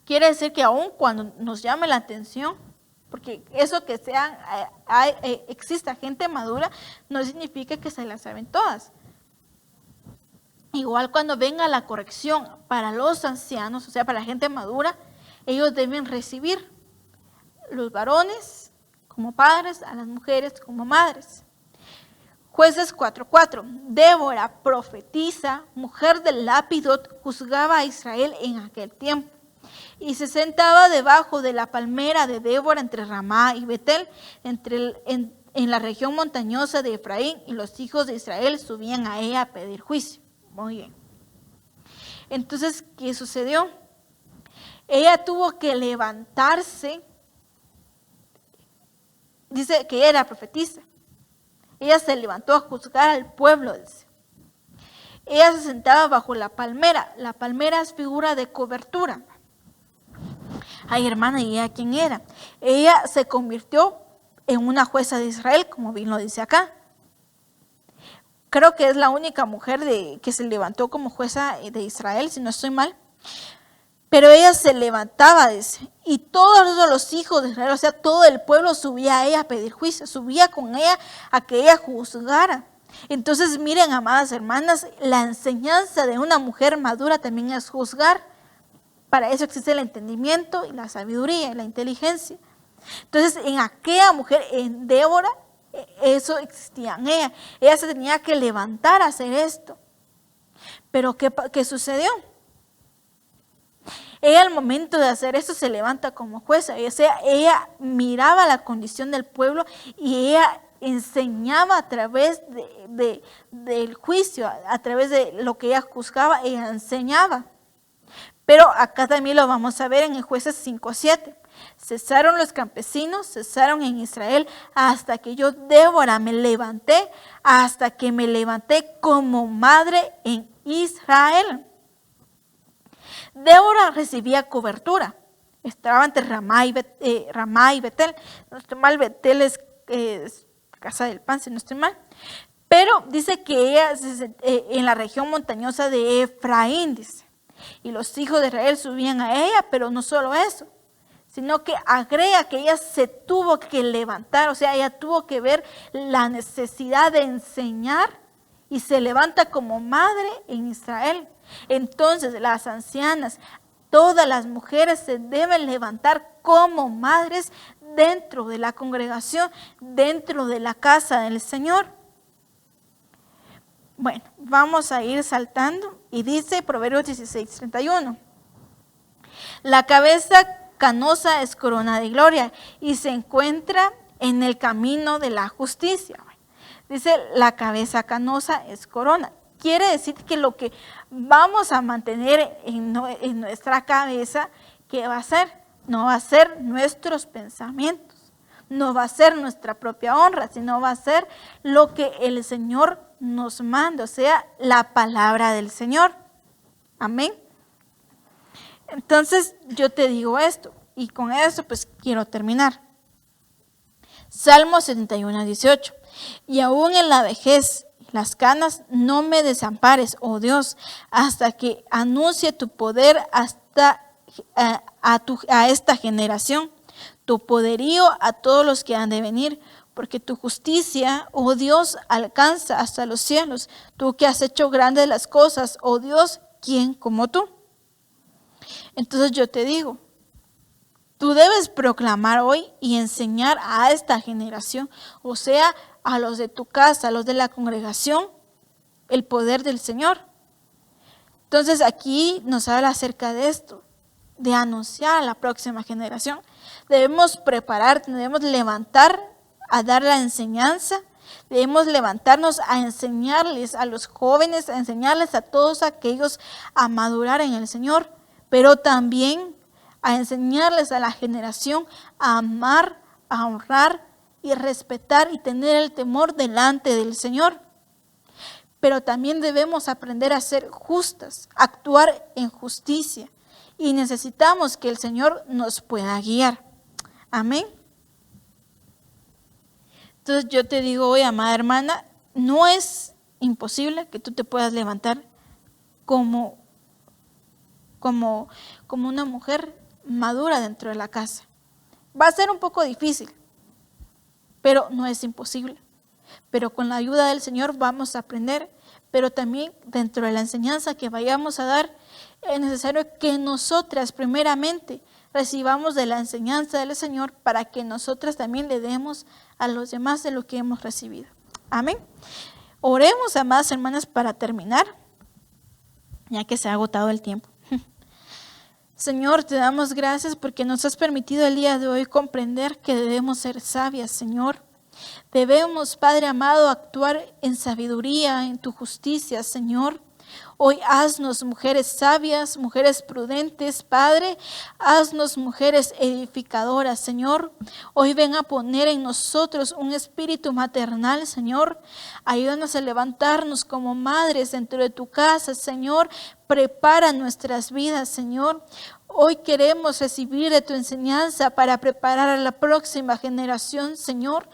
Quiere decir que aun cuando nos llame la atención, porque eso que exista gente madura no significa que se la saben todas. Igual cuando venga la corrección para los ancianos, o sea, para la gente madura, ellos deben recibir los varones como padres, a las mujeres como madres. Jueces 4:4. Débora, profetisa, mujer de Lapidot, juzgaba a Israel en aquel tiempo. Y se sentaba debajo de la palmera de Débora entre Ramá y Betel, en la región montañosa de Efraín, y los hijos de Israel subían a ella a pedir juicio. Muy bien. Entonces, ¿qué sucedió? Ella tuvo que levantarse. Dice que ella era profetisa. Ella se levantó a juzgar al pueblo. Dice. Ella se sentaba bajo la palmera. La palmera es figura de cobertura. Ay, hermana, ¿y ella quién era? Ella se convirtió en una jueza de Israel, como bien lo dice acá. Creo que es la única mujer que se levantó como jueza de Israel, si no estoy mal. Pero ella se levantaba, dice, y todos los hijos de Israel, o sea, todo el pueblo subía a ella a pedir juicio, subía con ella a que ella juzgara. Entonces, miren, amadas hermanas, la enseñanza de una mujer madura también es juzgar. Para eso existe el entendimiento y la sabiduría y la inteligencia. Entonces, en aquella mujer, en Débora, eso existía en ella. Ella se tenía que levantar a hacer esto. Pero ¿qué sucedió? Ella al momento de hacer esto se levanta como jueza. O sea, ella miraba la condición del pueblo y ella enseñaba a través del juicio, a través de lo que ella juzgaba, ella enseñaba. Pero acá también lo vamos a ver en el Jueces 5:7. Cesaron los campesinos, cesaron en Israel, hasta que yo, Débora, me levanté, hasta que me levanté como madre en Israel. Débora recibía cobertura. Estaba entre Ramá y Betel. No estoy mal, Betel es casa del pan, si no estoy mal. Pero dice que ella en la región montañosa de Efraín, dice. Y los hijos de Israel subían a ella, pero no solo eso, sino que agrega que ella se tuvo que levantar, o sea, ella tuvo que ver la necesidad de enseñar y se levanta como madre en Israel. Entonces las ancianas, todas las mujeres se deben levantar como madres dentro de la congregación, dentro de la casa del Señor. Bueno, vamos a ir saltando y dice Proverbios 16:31. La cabeza canosa es corona de gloria y se encuentra en el camino de la justicia. Dice, la cabeza canosa es corona. Quiere decir que lo que vamos a mantener en nuestra cabeza, ¿qué va a ser? No va a ser nuestros pensamientos, no va a ser nuestra propia honra, sino va a ser lo que el Señor nos manda, o sea, la palabra del Señor. Amén. Entonces yo te digo esto, y con esto pues quiero terminar. Salmo 71:18. Y aún en la vejez y las canas no me desampares, oh Dios, hasta que anuncie tu poder hasta a esta generación, tu poderío a todos los que han de venir, porque tu justicia, oh Dios, alcanza hasta los cielos. Tú que has hecho grandes las cosas, oh Dios, ¿quién como tú? Entonces yo te digo, tú debes proclamar hoy y enseñar a esta generación, o sea, a los de tu casa, a los de la congregación, el poder del Señor. Entonces aquí nos habla acerca de esto, de anunciar a la próxima generación. Debemos preparar, debemos levantar a dar la enseñanza, debemos levantarnos a enseñarles a los jóvenes, a enseñarles a todos aquellos a madurar en el Señor, pero también a enseñarles a la generación a amar, a honrar y respetar y tener el temor delante del Señor. Pero también debemos aprender a ser justas, actuar en justicia, y necesitamos que el Señor nos pueda guiar. Amén. Entonces yo te digo hoy, amada hermana, no es imposible que tú te puedas levantar como una mujer madura dentro de la casa. Va a ser un poco difícil, pero no es imposible. Pero con la ayuda del Señor vamos a aprender, pero también dentro de la enseñanza que vayamos a dar, es necesario que nosotras primeramente recibamos de la enseñanza del Señor para que nosotras también le demos a los demás de lo que hemos recibido. Amén. Oremos, amadas hermanas, para terminar, ya que se ha agotado el tiempo. Señor, te damos gracias porque nos has permitido el día de hoy comprender que debemos ser sabias, Señor. Debemos, Padre amado, actuar en sabiduría, en tu justicia, Señor. Hoy haznos mujeres sabias, mujeres prudentes, Padre. Haznos mujeres edificadoras, Señor. Hoy ven a poner en nosotros un espíritu maternal, Señor. Ayúdanos a levantarnos como madres dentro de tu casa, Señor. Prepara nuestras vidas, Señor. Hoy queremos recibir de tu enseñanza para preparar a la próxima generación, Señor,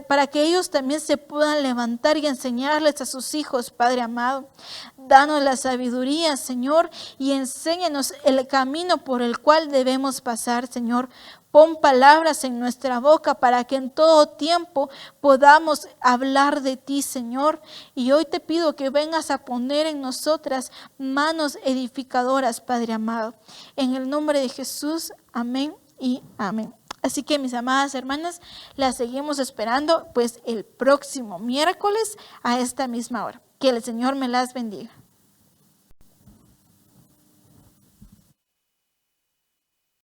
para que ellos también se puedan levantar y enseñarles a sus hijos, Padre amado. Danos la sabiduría, Señor, y enséñanos el camino por el cual debemos pasar, Señor. Pon palabras en nuestra boca para que en todo tiempo podamos hablar de ti, Señor. Y hoy te pido que vengas a poner en nosotras manos edificadoras, Padre amado. En el nombre de Jesús, amén y amén. Así que, mis amadas hermanas, las seguimos esperando pues el próximo miércoles a esta misma hora. Que el Señor me las bendiga.